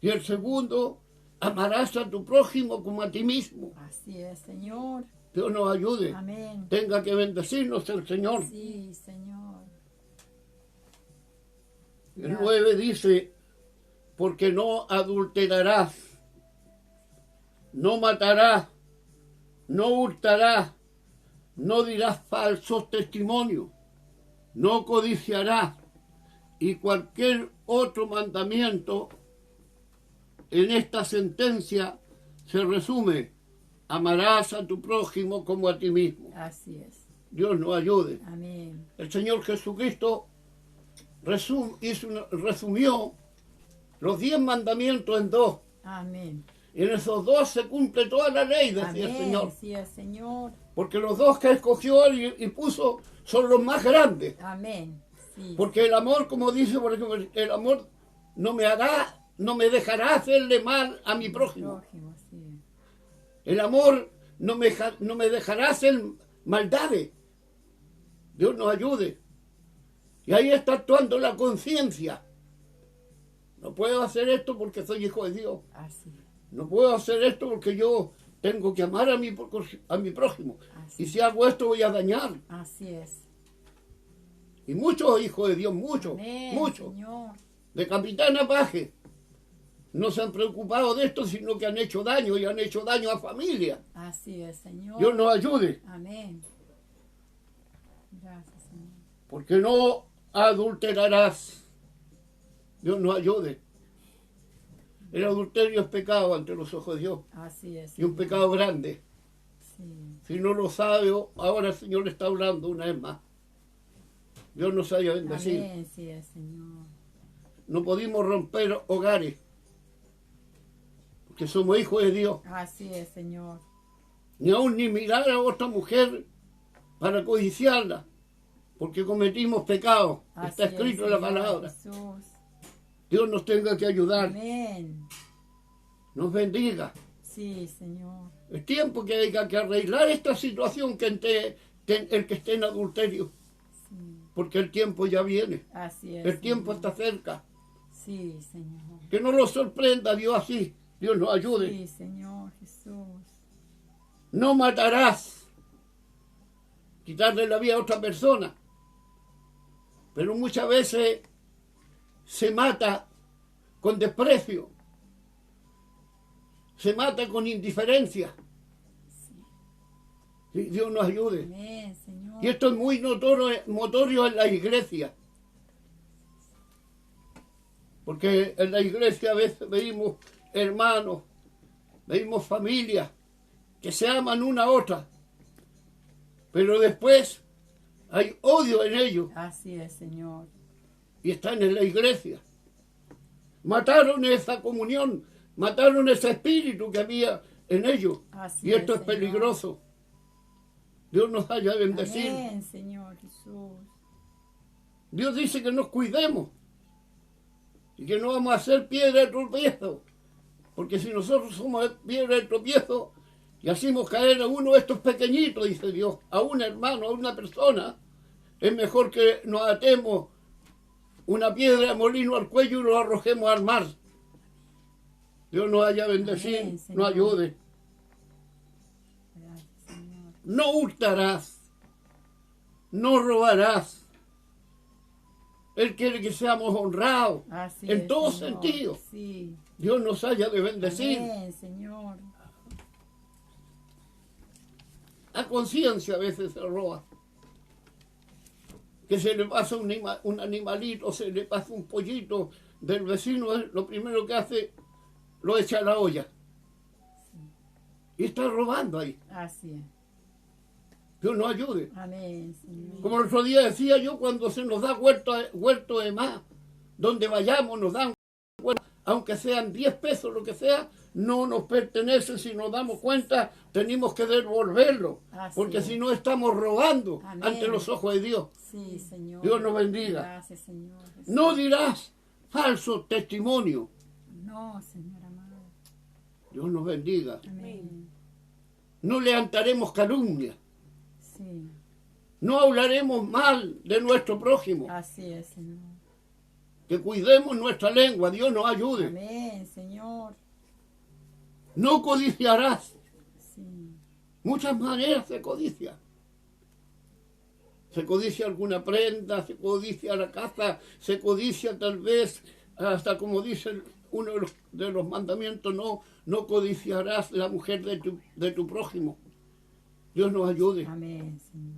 Speaker 1: Y el segundo, amarás a tu prójimo como a ti mismo.
Speaker 2: Así es, Señor.
Speaker 1: Dios nos ayude.
Speaker 2: Amén.
Speaker 1: Tenga que bendecirnos el Señor.
Speaker 2: Sí, Señor.
Speaker 1: El 9 dice, porque no adulterarás, no matarás, no hurtarás, no dirás falsos testimonios, no codiciarás, y cualquier otro mandamiento en esta sentencia se resume, amarás a tu prójimo como a ti mismo.
Speaker 2: Así es.
Speaker 1: Dios nos ayude.
Speaker 2: Amén.
Speaker 1: El Señor Jesucristo resumió los 10 mandamientos en 2.
Speaker 2: Amén.
Speaker 1: Y en esos 2 se cumple toda la ley, decía
Speaker 2: Amén.
Speaker 1: el Señor.
Speaker 2: Sí, el Señor.
Speaker 1: Porque los 2 que escogió y puso son los más grandes.
Speaker 2: Amén. Sí.
Speaker 1: Porque el amor, como dice, por ejemplo, el amor no me dejará hacerle mal a mi prójimo.
Speaker 2: Sí.
Speaker 1: El amor no me dejará hacer maldades. Dios nos ayude. Y ahí está actuando la conciencia. No puedo hacer esto porque soy hijo de Dios.
Speaker 2: Así.
Speaker 1: No puedo hacer esto porque yo tengo que amar a mi prójimo.
Speaker 2: Así.
Speaker 1: Y si hago esto voy a dañar.
Speaker 2: Así es.
Speaker 1: Y muchos hijos de Dios, muchos,
Speaker 2: Amén,
Speaker 1: muchos,
Speaker 2: Señor.
Speaker 1: de capitán a paje, no se han preocupado de esto, sino que han hecho daño y han hecho daño a familia.
Speaker 2: Así es, Señor.
Speaker 1: Dios nos ayude.
Speaker 2: Amén. Gracias, Señor.
Speaker 1: Porque no adulterarás. Dios nos ayude. El adulterio es pecado ante los ojos de Dios.
Speaker 2: Así es.
Speaker 1: Y un pecado grande.
Speaker 2: Sí.
Speaker 1: Si no lo sabe, ahora el Señor le está hablando una vez más. Dios nos haya bendecido.
Speaker 2: Amén, sí es, Señor.
Speaker 1: No podemos romper hogares. Porque somos hijos de Dios.
Speaker 2: Así es, Señor.
Speaker 1: Ni aún ni mirar a otra mujer para codiciarla. Porque cometimos pecado.
Speaker 2: Así
Speaker 1: Está escrito
Speaker 2: es,
Speaker 1: en la
Speaker 2: Señor
Speaker 1: palabra.
Speaker 2: Jesús.
Speaker 1: Dios nos tenga que ayudar.
Speaker 2: Amén.
Speaker 1: Nos bendiga.
Speaker 2: Sí, Señor.
Speaker 1: Es tiempo que haya que arreglar esta situación que el que esté en adulterio.
Speaker 2: Sí.
Speaker 1: Porque el tiempo ya viene.
Speaker 2: Así es.
Speaker 1: El tiempo
Speaker 2: Señor.
Speaker 1: está cerca.
Speaker 2: Sí, Señor.
Speaker 1: Que no lo sorprenda Dios así. Dios nos ayude.
Speaker 2: Sí, Señor Jesús.
Speaker 1: No matarás. Quitarle la vida a otra persona. Pero muchas veces se mata con desprecio. Se mata con indiferencia. Y Dios nos ayude.
Speaker 2: Amén, Señor.
Speaker 1: Y esto es muy notorio en la iglesia. Porque en la iglesia a veces veis hermanos, veis familias que se aman una a otra. Pero después hay odio en ellos.
Speaker 2: Así es, Señor.
Speaker 1: Y están en la iglesia. Mataron esa comunión, mataron ese espíritu que había en ellos.
Speaker 2: Así
Speaker 1: Y esto es
Speaker 2: Señor.
Speaker 1: peligroso. Dios nos haya bendecido.
Speaker 2: Amén, Señor Jesús.
Speaker 1: Dios dice que nos cuidemos y que no vamos a hacer piedra de tropiezo. Porque si nosotros somos piedra de tropiezo y hacemos caer a uno de estos pequeñitos, dice Dios, a un hermano, a una persona, es mejor que nos atemos una piedra de molino al cuello y lo arrojemos al mar. Dios nos haya bendecido,
Speaker 2: Amén, Señor.
Speaker 1: nos ayude.
Speaker 2: Gracias, Señor.
Speaker 1: No hurtarás, no robarás. Él quiere que seamos honrados
Speaker 2: Así
Speaker 1: en
Speaker 2: es,
Speaker 1: todos
Speaker 2: Señor.
Speaker 1: sentidos.
Speaker 2: Sí.
Speaker 1: Dios nos haya de bendecir.
Speaker 2: Amén, Señor.
Speaker 1: A conciencia a veces se roba. Que se le pasa un animalito, se le pasa un pollito del vecino, lo primero que hace, lo echa a la olla. Y está robando ahí.
Speaker 2: Así es.
Speaker 1: Dios nos ayude.
Speaker 2: Amén, Señor.
Speaker 1: Como el otro día decía yo, cuando se nos da huerto de más, donde vayamos nos dan huerto, aunque sean 10 pesos, lo que sea, no nos pertenece. Si nos damos cuenta, tenemos que devolverlo.
Speaker 2: Así
Speaker 1: Porque
Speaker 2: es.
Speaker 1: si no estamos robando
Speaker 2: Amén.
Speaker 1: ante los ojos de Dios.
Speaker 2: Sí, Señor.
Speaker 1: Dios nos bendiga.
Speaker 2: Gracias, Señor Jesús.
Speaker 1: No dirás falso testimonio.
Speaker 2: No, Señor amado.
Speaker 1: Dios nos bendiga.
Speaker 2: Amén.
Speaker 1: No levantaremos calumnia.
Speaker 2: Sí.
Speaker 1: No hablaremos mal de nuestro prójimo.
Speaker 2: Así es, Señor.
Speaker 1: Que cuidemos nuestra lengua. Dios nos ayude.
Speaker 2: Amén, Señor.
Speaker 1: No codiciarás.
Speaker 2: Sí.
Speaker 1: Muchas maneras se codicia. Se codicia alguna prenda, se codicia la casa, se codicia tal vez, hasta como dice uno de los mandamientos, no codiciarás la mujer de tu prójimo. Dios nos ayude.
Speaker 2: Amén, Señor.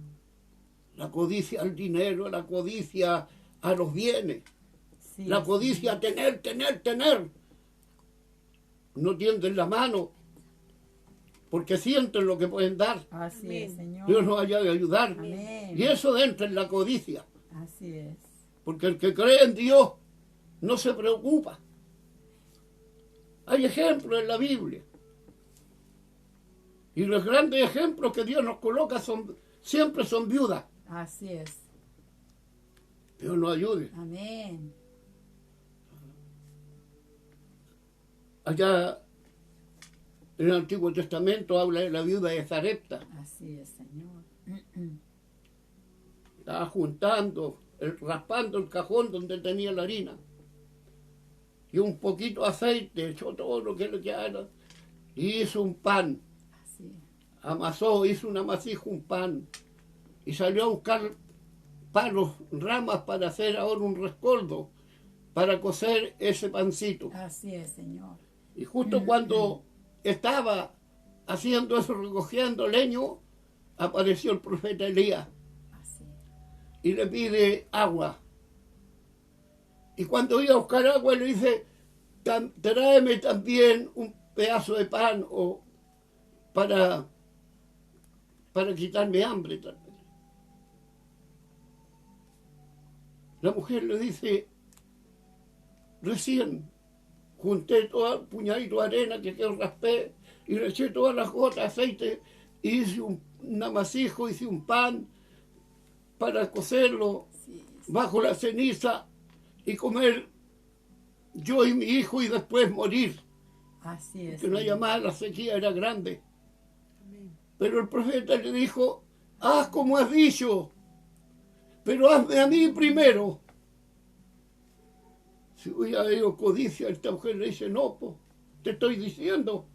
Speaker 1: La codicia al dinero, la codicia a los bienes,
Speaker 2: Sí,
Speaker 1: la codicia a tener. No tienden la mano porque sienten lo que pueden dar.
Speaker 2: Así es, Señor.
Speaker 1: Dios nos haya de ayudar.
Speaker 2: Amén.
Speaker 1: Y eso entra en la codicia.
Speaker 2: Así es.
Speaker 1: Porque el que cree en Dios no se preocupa. Hay ejemplos en la Biblia. Y los grandes ejemplos que Dios nos coloca siempre son viudas.
Speaker 2: Así es.
Speaker 1: Dios nos ayude.
Speaker 2: Amén.
Speaker 1: Allá en el Antiguo Testamento habla de la viuda de Zarepta.
Speaker 2: Así es, Señor.
Speaker 1: Estaba raspando el cajón donde tenía la harina. Y un poquito de aceite, echó todo lo que le quedara. Y hizo un pan.
Speaker 2: Así es.
Speaker 1: Amasó, hizo un amasijo, un pan. Y salió a buscar palos, ramas para hacer ahora un rescoldo, para cocer ese pancito.
Speaker 2: Así es, Señor.
Speaker 1: Y justo cuando estaba haciendo eso, recogiendo leño, apareció el profeta Elías
Speaker 2: Así es.
Speaker 1: y le pide agua. Y cuando iba a buscar agua le dice, tráeme también un pedazo de pan para quitarme hambre. La mujer le dice, recién junté todo el puñadito de arena que raspé y le eché todas las gotas de aceite y hice un amasijo, hice un pan para cocerlo
Speaker 2: Sí,
Speaker 1: bajo la ceniza y comer yo y mi hijo y después morir.
Speaker 2: así es.
Speaker 1: Que no haya
Speaker 2: Señor.
Speaker 1: más, la sequía era grande. Pero el profeta le dijo, haz como has dicho, pero hazme a mí primero. Si hubiera habido codicia, esta mujer le dice, no, pues, te estoy diciendo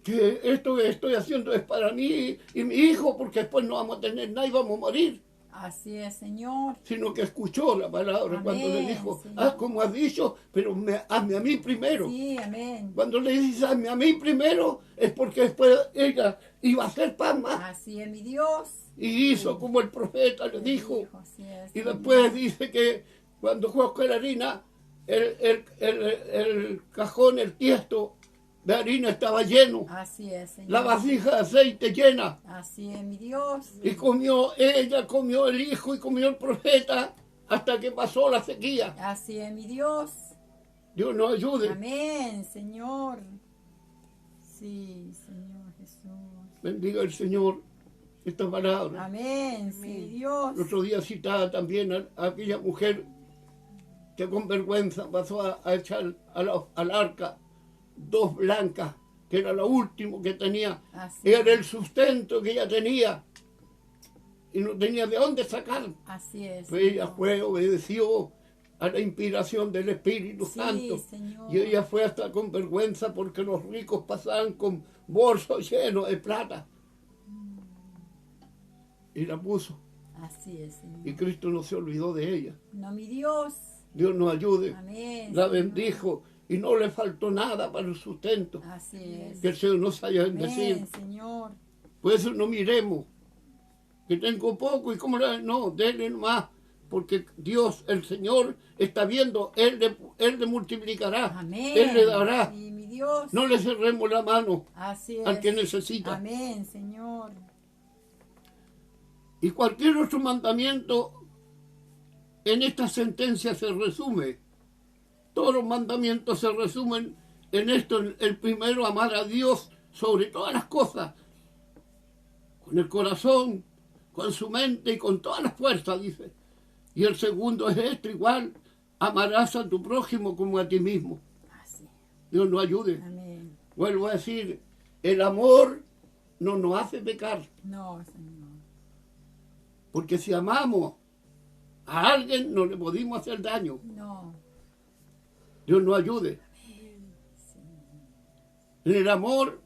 Speaker 1: que esto que estoy haciendo es para mí y mi hijo, porque después no vamos a tener nada y vamos a morir.
Speaker 2: Así es, Señor.
Speaker 1: Sino que escuchó la palabra cuando le
Speaker 2: Amén,
Speaker 1: dijo,
Speaker 2: Señor.
Speaker 1: haz como has dicho, pero hazme a mí primero.
Speaker 2: Sí, amén.
Speaker 1: Cuando le dice hazme a mí primero, es porque después ella iba a hacer pan más.
Speaker 2: Así es, mi Dios.
Speaker 1: Y hizo como el profeta le dijo.
Speaker 2: Así es,
Speaker 1: Y
Speaker 2: Señor.
Speaker 1: después dice que cuando fue a buscar la harina, el cajón, el tiesto de harina estaba lleno.
Speaker 2: Así es, Señor.
Speaker 1: La vasija de aceite llena.
Speaker 2: Así es, mi Dios.
Speaker 1: Y comió ella, comió el hijo y comió el profeta hasta que pasó la sequía.
Speaker 2: Así es, mi Dios.
Speaker 1: Dios nos ayude.
Speaker 2: Amén, Señor. Sí, Señor Jesús.
Speaker 1: Bendiga el Señor esta palabra.
Speaker 2: Amén, sí, Dios.
Speaker 1: El otro día citaba también a aquella mujer que con vergüenza pasó a echar al arca 2 blancas, que era lo último que tenía.
Speaker 2: Así
Speaker 1: Era el sustento que ella tenía. Y no tenía de dónde sacar.
Speaker 2: Así es.
Speaker 1: Pues ella
Speaker 2: Señor.
Speaker 1: fue, obedeció a la inspiración del Espíritu
Speaker 2: Sí,
Speaker 1: Santo.
Speaker 2: Señor.
Speaker 1: Y ella fue hasta con vergüenza porque los ricos pasaban con bolsos llenos de plata. Y la puso.
Speaker 2: Así es, Señor.
Speaker 1: Y Cristo no se olvidó de ella.
Speaker 2: No, mi Dios.
Speaker 1: Dios nos ayude.
Speaker 2: Amén.
Speaker 1: La
Speaker 2: Señor.
Speaker 1: bendijo y no le faltó nada para el sustento.
Speaker 2: Así es.
Speaker 1: Que el Señor nos haya bendecido.
Speaker 2: Amén, Señor.
Speaker 1: Por eso no miremos que tengo poco y cómo no, denle más. Porque Dios, el Señor, está viendo, Él le multiplicará,
Speaker 2: Amén.
Speaker 1: Él le dará.
Speaker 2: Sí, mi Dios.
Speaker 1: No le cerremos la mano
Speaker 2: Así es.
Speaker 1: al que necesita.
Speaker 2: Amén, Señor.
Speaker 1: Y cualquier otro mandamiento en esta sentencia se resume. Todos los mandamientos se resumen en esto. El primero, amar a Dios sobre todas las cosas. Con el corazón, con su mente y con todas las fuerzas, dice. Y el segundo es esto, igual, amarás a tu prójimo como a ti mismo.
Speaker 2: Así.
Speaker 1: Dios nos ayude.
Speaker 2: Amén.
Speaker 1: Vuelvo a decir, el amor no nos hace pecar.
Speaker 2: No, Señor.
Speaker 1: Porque si amamos a alguien, no le podemos hacer daño.
Speaker 2: No.
Speaker 1: Dios nos ayude. En el amor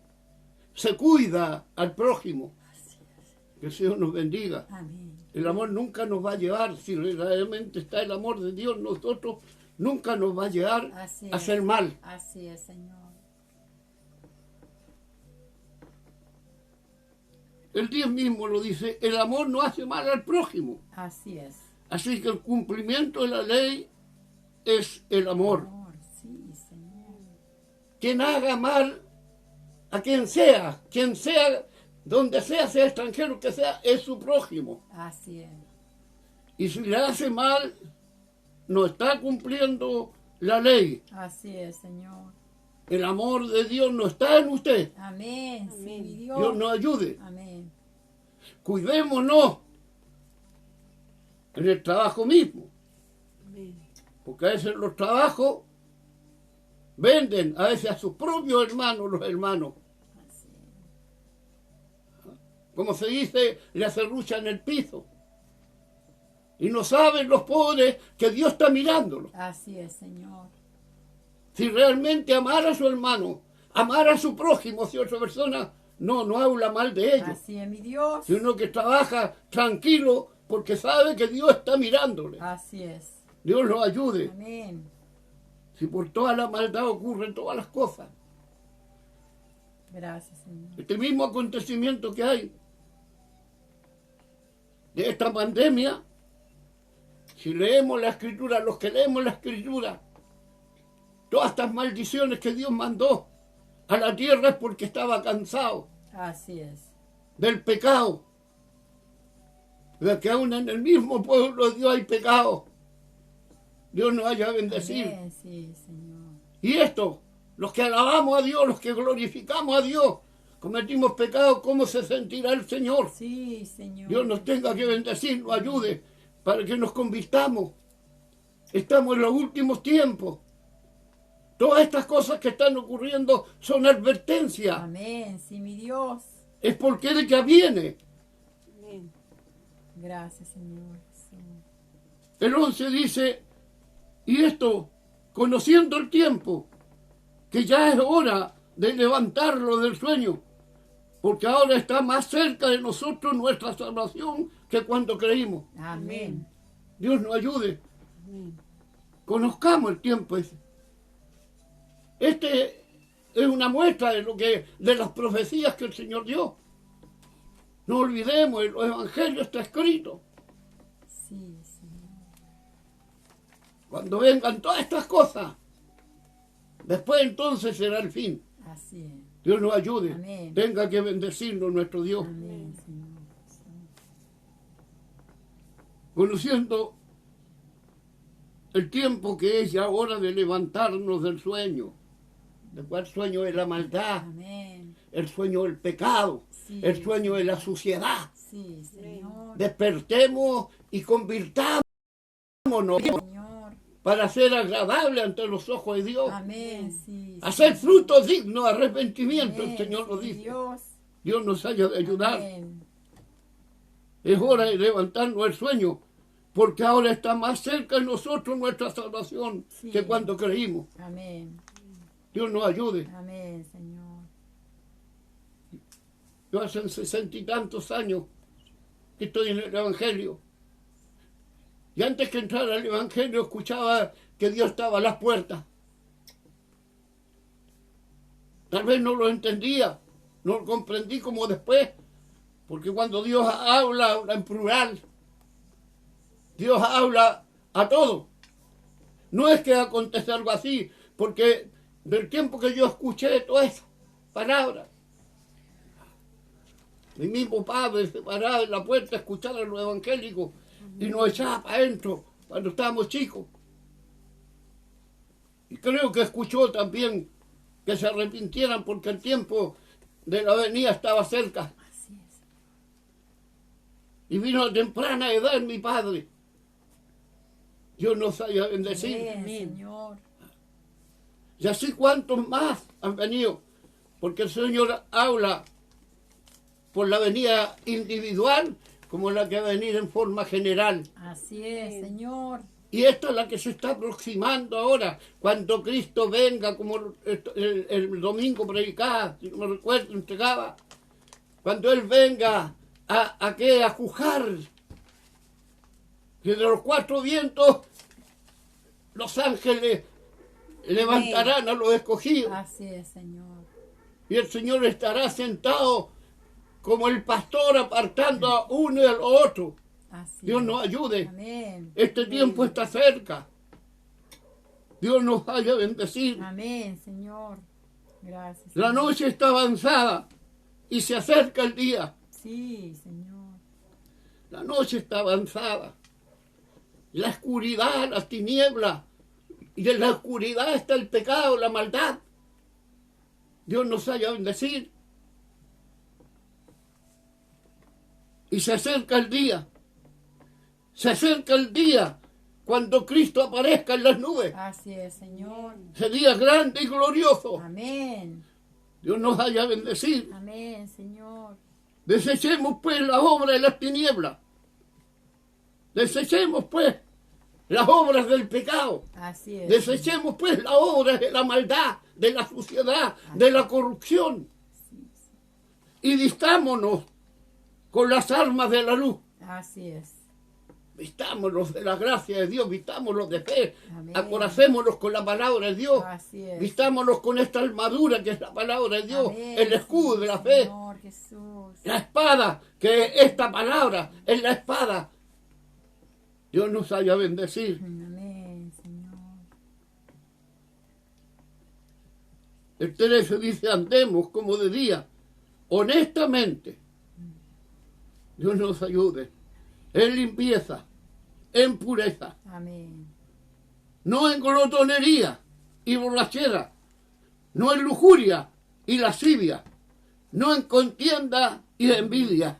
Speaker 1: se cuida al prójimo. Que el Señor nos bendiga.
Speaker 2: Amén.
Speaker 1: El amor nunca nos va a llevar, si realmente está el amor de Dios, nosotros nunca nos va a llevar a hacer mal.
Speaker 2: Así es, Señor.
Speaker 1: El 10 mismo lo dice, el amor no hace mal al prójimo.
Speaker 2: Así es.
Speaker 1: Así que el cumplimiento de la ley es el amor.
Speaker 2: Sí, Señor.
Speaker 1: Quien haga mal a quien sea, donde sea extranjero que sea, es su prójimo.
Speaker 2: Así es.
Speaker 1: Y si le hace mal, no está cumpliendo la ley.
Speaker 2: Así es, Señor.
Speaker 1: El amor de Dios no está en usted.
Speaker 2: Amén. Sí, mi Dios.
Speaker 1: Dios nos ayude.
Speaker 2: Amén.
Speaker 1: Cuidémonos en el trabajo mismo.
Speaker 3: Amén.
Speaker 1: Porque a veces los trabajos venden a veces a sus propios hermanos, los hermanos.
Speaker 2: Así es.
Speaker 1: Como se dice, le acerruchan el piso. Y no saben los pobres que Dios está mirándolos.
Speaker 2: Así es, Señor.
Speaker 1: Si realmente amar a su hermano, amar a su prójimo, si otra persona no habla mal de ellos.
Speaker 2: Así es, mi Dios.
Speaker 1: Si uno que trabaja tranquilo porque sabe que Dios está mirándole.
Speaker 2: Así es.
Speaker 1: Dios lo ayude.
Speaker 2: Amén.
Speaker 1: Si por toda la maldad ocurren todas las cosas.
Speaker 2: Gracias, Señor.
Speaker 1: Este mismo acontecimiento que hay de esta pandemia, si leemos la Escritura, los que leemos la Escritura, todas estas maldiciones que Dios mandó a la tierra es porque estaba cansado
Speaker 2: Así es.
Speaker 1: del pecado. De que aún en el mismo pueblo de Dios hay pecado. Dios nos haya bendecido.
Speaker 2: Amén. Sí, Señor.
Speaker 1: Y esto, los que alabamos a Dios, los que glorificamos a Dios, cometimos pecado, ¿cómo se sentirá el Señor?
Speaker 2: Sí, Señor.
Speaker 1: Dios nos tenga que bendecir, nos ayude para que nos convirtamos. Estamos en los últimos tiempos. Todas estas cosas que están ocurriendo son advertencias.
Speaker 2: Amén. Sí, mi Dios.
Speaker 1: Es porque Él ya viene.
Speaker 3: Amén.
Speaker 2: Gracias, Señor. Sí.
Speaker 1: El 11 dice, y esto, conociendo el tiempo, que ya es hora de levantarlo del sueño, porque ahora está más cerca de nosotros nuestra salvación que cuando creímos.
Speaker 2: Amén.
Speaker 1: Dios nos ayude.
Speaker 3: Amén.
Speaker 1: Conozcamos el tiempo ese. Este es una muestra de las profecías que el Señor dio. No olvidemos, en los evangelios está escrito.
Speaker 2: Sí, Señor.
Speaker 1: Cuando vengan todas estas cosas, después entonces será el fin.
Speaker 2: Así es.
Speaker 1: Dios nos ayude.
Speaker 2: Amén.
Speaker 1: Tenga que bendecirnos nuestro Dios.
Speaker 2: Amén, Señor. Sí.
Speaker 1: Conociendo el tiempo que es ya hora de levantarnos del sueño. ¿De cuál sueño? Es la maldad,
Speaker 2: Amén.
Speaker 1: el sueño del pecado,
Speaker 2: Sí.
Speaker 1: el sueño de la suciedad.
Speaker 2: Sí, Señor.
Speaker 1: Despertemos y convirtámonos
Speaker 2: Señor.
Speaker 1: para ser agradables ante los ojos de Dios.
Speaker 2: Amén. Sí.
Speaker 1: Hacer frutos dignos de arrepentimiento,
Speaker 2: Amén,
Speaker 1: el Señor lo
Speaker 2: sí,
Speaker 1: dice.
Speaker 2: Dios.
Speaker 1: Dios nos haya de ayudar.
Speaker 2: Amén.
Speaker 1: Es hora de levantarnos el sueño, porque ahora está más cerca de nosotros nuestra salvación
Speaker 2: Sí.
Speaker 1: que cuando creímos.
Speaker 2: Amén.
Speaker 1: Dios nos ayude.
Speaker 2: Amén, Señor.
Speaker 1: Yo hace 60 y tantos años que estoy en el Evangelio. Y antes que entrar al Evangelio escuchaba que Dios estaba a las puertas. Tal vez no lo entendía, no lo comprendí como después, porque cuando Dios habla en plural. Dios habla a todo. No es que acontece algo así, porque del tiempo que yo escuché todas esas palabras, mi mismo padre se paraba en la puerta a escuchar a los evangélicos y nos echaba para adentro cuando estábamos chicos. Y creo que escuchó también que se arrepintieran porque el tiempo de la venida estaba cerca.
Speaker 2: Así es.
Speaker 1: Y vino a temprana edad mi padre. Dios nos haya bendecido.
Speaker 2: Amén,
Speaker 3: Amén.
Speaker 2: Señor.
Speaker 1: Y así cuantos más han venido. porque el Señor habla por la venida individual como la que va a venir en forma general.
Speaker 2: Así es, Señor.
Speaker 1: Y esta es la que se está aproximando ahora, cuando Cristo venga, como el domingo predicaba, si no me recuerdo, entregaba, cuando Él venga a juzgar, que de los cuatro vientos los ángeles levantarán a los escogidos.
Speaker 2: Así es, Señor.
Speaker 1: Y el Señor estará sentado como el pastor apartando a uno y al otro.
Speaker 2: Así
Speaker 1: Dios
Speaker 2: es.
Speaker 1: nos ayude.
Speaker 2: Amén.
Speaker 1: Este tiempo está cerca. Dios nos vaya a bendecir.
Speaker 2: Amén, Señor. Gracias.
Speaker 1: La
Speaker 2: Señor.
Speaker 1: noche está avanzada y se acerca el día.
Speaker 2: Sí, Señor.
Speaker 1: La noche está avanzada. La oscuridad, las tinieblas. Y en la oscuridad está el pecado, la maldad. Dios nos vaya a bendecir. Y se acerca el día. Se acerca el día cuando Cristo aparezca en las nubes.
Speaker 2: Así es, Señor.
Speaker 1: Ese día grande y glorioso.
Speaker 2: Amén.
Speaker 1: Dios nos vaya a bendecir.
Speaker 2: Amén, Señor.
Speaker 1: Desechemos pues la obra de las tinieblas. Desechemos pues las obras del pecado.
Speaker 2: Así es.
Speaker 1: Desechemos pues las obras de la maldad, de la suciedad, de la corrupción. Y vistámonos con las armas de la luz.
Speaker 2: Así es.
Speaker 1: Vistámonos de la gracia de Dios, vistámonos de fe,
Speaker 2: Amén.
Speaker 1: acoracémonos con la palabra de Dios,
Speaker 2: Así es.
Speaker 1: vistámonos con esta armadura que es la palabra de Dios,
Speaker 2: Amén,
Speaker 1: el escudo de la fe,
Speaker 2: Señor Jesús.
Speaker 1: la espada, que esta palabra es la espada. Dios nos haya bendecir.
Speaker 2: Amén, Señor.
Speaker 1: El 13 dice, andemos como de día, honestamente. Dios nos ayude en limpieza, en pureza,
Speaker 2: Amén.
Speaker 1: no en glotonería y borrachera, no en lujuria y lascivia, no en contienda y envidia.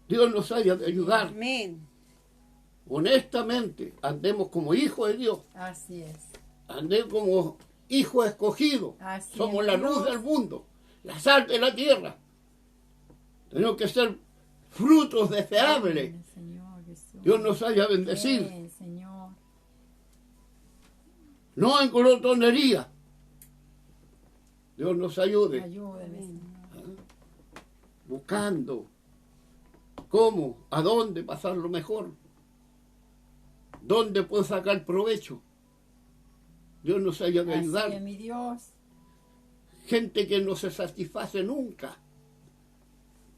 Speaker 1: Dios nos haya de ayudar.
Speaker 3: Amén.
Speaker 1: Honestamente, andemos como hijos de Dios,
Speaker 2: Así es.
Speaker 1: andemos como hijos escogidos.
Speaker 2: Así
Speaker 1: Somos
Speaker 2: es,
Speaker 1: la luz
Speaker 2: Dios.
Speaker 1: del mundo, la sal de la tierra. Tenemos que ser frutos deseables.
Speaker 2: Amén, Señor Jesús.
Speaker 1: Dios nos haya bendecir.
Speaker 2: Amén, Señor.
Speaker 1: No en glotonería. Dios nos ayude.
Speaker 2: Ayúdame, Señor.
Speaker 1: Buscando cómo, a dónde pasarlo mejor. ¿Dónde puedo sacar provecho? Dios nos haya de
Speaker 2: Así
Speaker 1: ayudar.
Speaker 2: es, mi Dios.
Speaker 1: Gente que no se satisface nunca.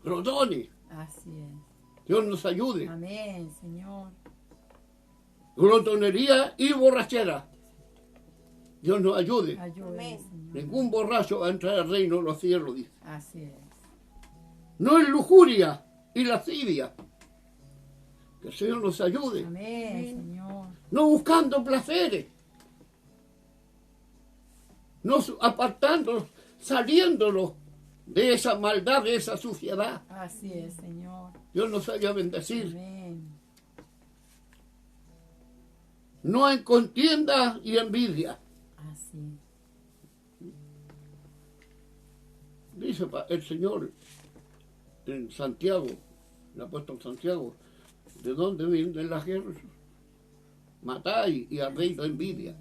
Speaker 1: Glotones.
Speaker 2: Así es.
Speaker 1: Dios nos ayude.
Speaker 2: Amén, Señor.
Speaker 1: Glotonería y borrachera. Dios nos ayude.
Speaker 2: Ayúdame,
Speaker 3: Amén.
Speaker 2: Señor.
Speaker 1: Ningún borracho va a entrar al reino de los cielos, dice.
Speaker 2: Así es.
Speaker 1: No en lujuria y lascivia. Que el Señor nos ayude.
Speaker 2: Amén, Señor.
Speaker 1: No buscando placeres. No apartándonos, saliéndonos de esa maldad, de esa suciedad.
Speaker 2: Así es, Señor.
Speaker 1: Dios nos haya bendecir.
Speaker 2: Amén.
Speaker 1: No en contienda y envidia.
Speaker 2: Así.
Speaker 1: Dice el Señor en Santiago, el apóstol Santiago, ¿de dónde vienen las guerras? Matáis y habéis la envidia.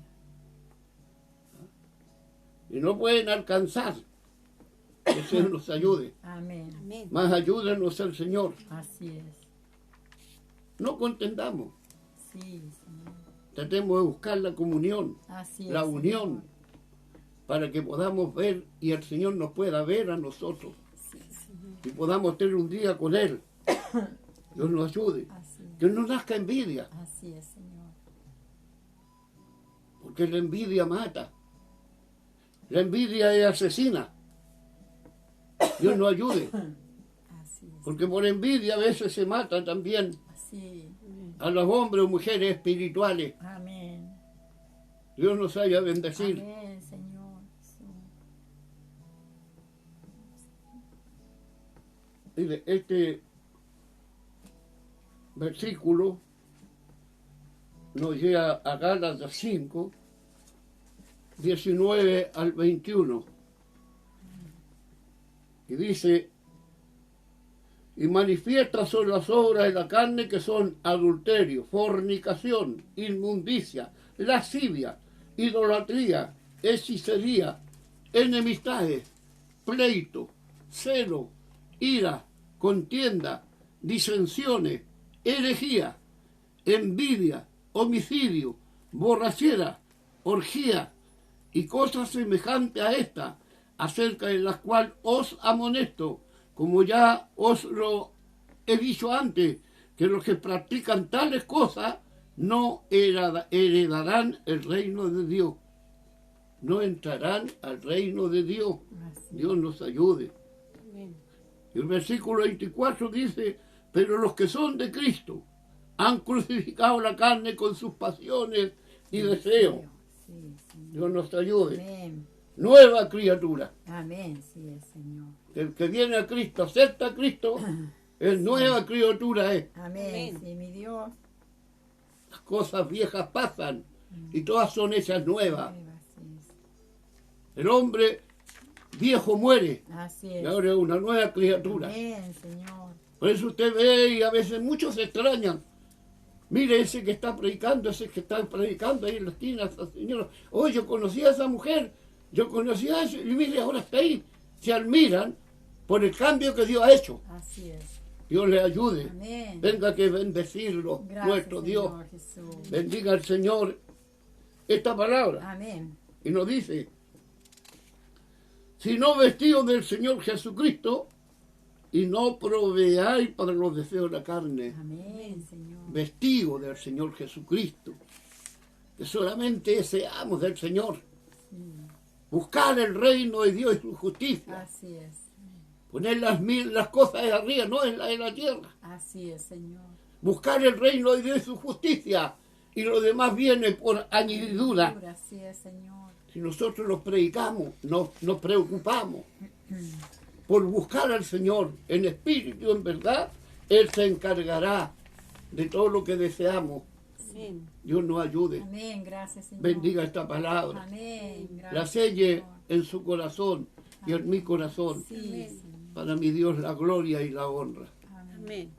Speaker 1: Y no pueden alcanzar. Que el Señor nos ayude.
Speaker 2: Amén.
Speaker 3: Amén.
Speaker 1: Más ayúdenos el Señor.
Speaker 2: Así es.
Speaker 1: No contendamos.
Speaker 2: Sí, Señor.
Speaker 1: Tratemos de buscar la comunión,
Speaker 2: Así es.
Speaker 1: la
Speaker 2: Señor.
Speaker 1: unión, para que podamos ver y el Señor nos pueda ver a nosotros. Y podamos tener un día con Él. Dios nos ayude.
Speaker 2: Así es.
Speaker 1: Que no nazca envidia,
Speaker 2: Así es, Señor.
Speaker 1: porque la envidia mata. La envidia es asesina. Dios nos ayude,
Speaker 2: Así es.
Speaker 1: porque por envidia a veces se mata también
Speaker 2: Así.
Speaker 1: a los hombres o mujeres espirituales.
Speaker 2: Amén.
Speaker 1: Dios nos haya bendecir.
Speaker 2: Amén, Señor. Jesús.
Speaker 1: Mire, este versículo nos llega a Gálatas 5, 19 al 21. Y dice, y manifiestas son las obras de la carne, que son adulterio, fornicación, inmundicia, lascivia, idolatría, hechicería, enemistades, pleito, celo, ira, contienda, disensiones, herejía, envidia, homicidio, borrachera, orgía y cosas semejantes a esta, acerca de las cuales os amonesto, como ya os lo he dicho antes, que los que practican tales cosas no heredarán el reino de Dios. No entrarán al reino de Dios. Dios nos ayude.
Speaker 3: Amén.
Speaker 1: Y el versículo 24 dice, pero los que son de Cristo han crucificado la carne con sus pasiones y deseos.
Speaker 2: Sí, Señor.
Speaker 1: Dios nos ayude.
Speaker 2: Amén.
Speaker 1: Nueva criatura.
Speaker 2: Amén, sí, Señor.
Speaker 1: El que viene a Cristo, acepta a Cristo, es nueva criatura.
Speaker 2: Amén,
Speaker 3: Amén.
Speaker 2: sí, mi Dios.
Speaker 1: Las cosas viejas pasan y todas son hechas nuevas. El hombre viejo muere
Speaker 2: Así
Speaker 1: y
Speaker 2: es.
Speaker 1: ahora es una nueva criatura.
Speaker 2: Amén, Señor.
Speaker 1: Por eso usted ve y a veces muchos se extrañan. Mire ese que está predicando, ese que está predicando ahí en la esquina, esa señora. Oye, yo conocí a esa mujer, yo conocí a ese, y mire, ahora está ahí. Se admiran por el cambio que Dios ha hecho.
Speaker 2: Así es.
Speaker 1: Dios le ayude.
Speaker 2: Amén.
Speaker 1: Venga que bendecirlo,
Speaker 2: Gracias,
Speaker 1: nuestro Dios.
Speaker 2: Señor Jesús.
Speaker 1: Bendiga al Señor esta palabra.
Speaker 2: Amén.
Speaker 1: Y nos dice, si no vestidos del Señor Jesucristo, y no proveáis para los deseos de la carne,
Speaker 2: Amén, Señor.
Speaker 1: vestidos del Señor Jesucristo, que solamente seamos del Señor,
Speaker 2: Sí,
Speaker 1: buscar el reino de Dios y su justicia,
Speaker 2: así es.
Speaker 1: poner las cosas de arriba, no en la de la tierra,
Speaker 2: Así es, Señor.
Speaker 1: buscar el reino de Dios y su justicia, y lo demás viene por añadidura.
Speaker 2: Así es, Señor.
Speaker 1: Si nosotros los predicamos, nos preocupamos por buscar al Señor en espíritu, en verdad, Él se encargará de todo lo que deseamos.
Speaker 3: Amén.
Speaker 1: Dios nos ayude.
Speaker 2: Amén, gracias, Señor.
Speaker 1: Bendiga esta palabra.
Speaker 2: Amén. Gracias,
Speaker 1: La selle
Speaker 2: Señor.
Speaker 1: en su corazón y en mi corazón.
Speaker 2: Sí,
Speaker 3: Amén.
Speaker 2: Señor.
Speaker 1: Para mi Dios la gloria y la honra.
Speaker 2: Amén.
Speaker 3: Amén.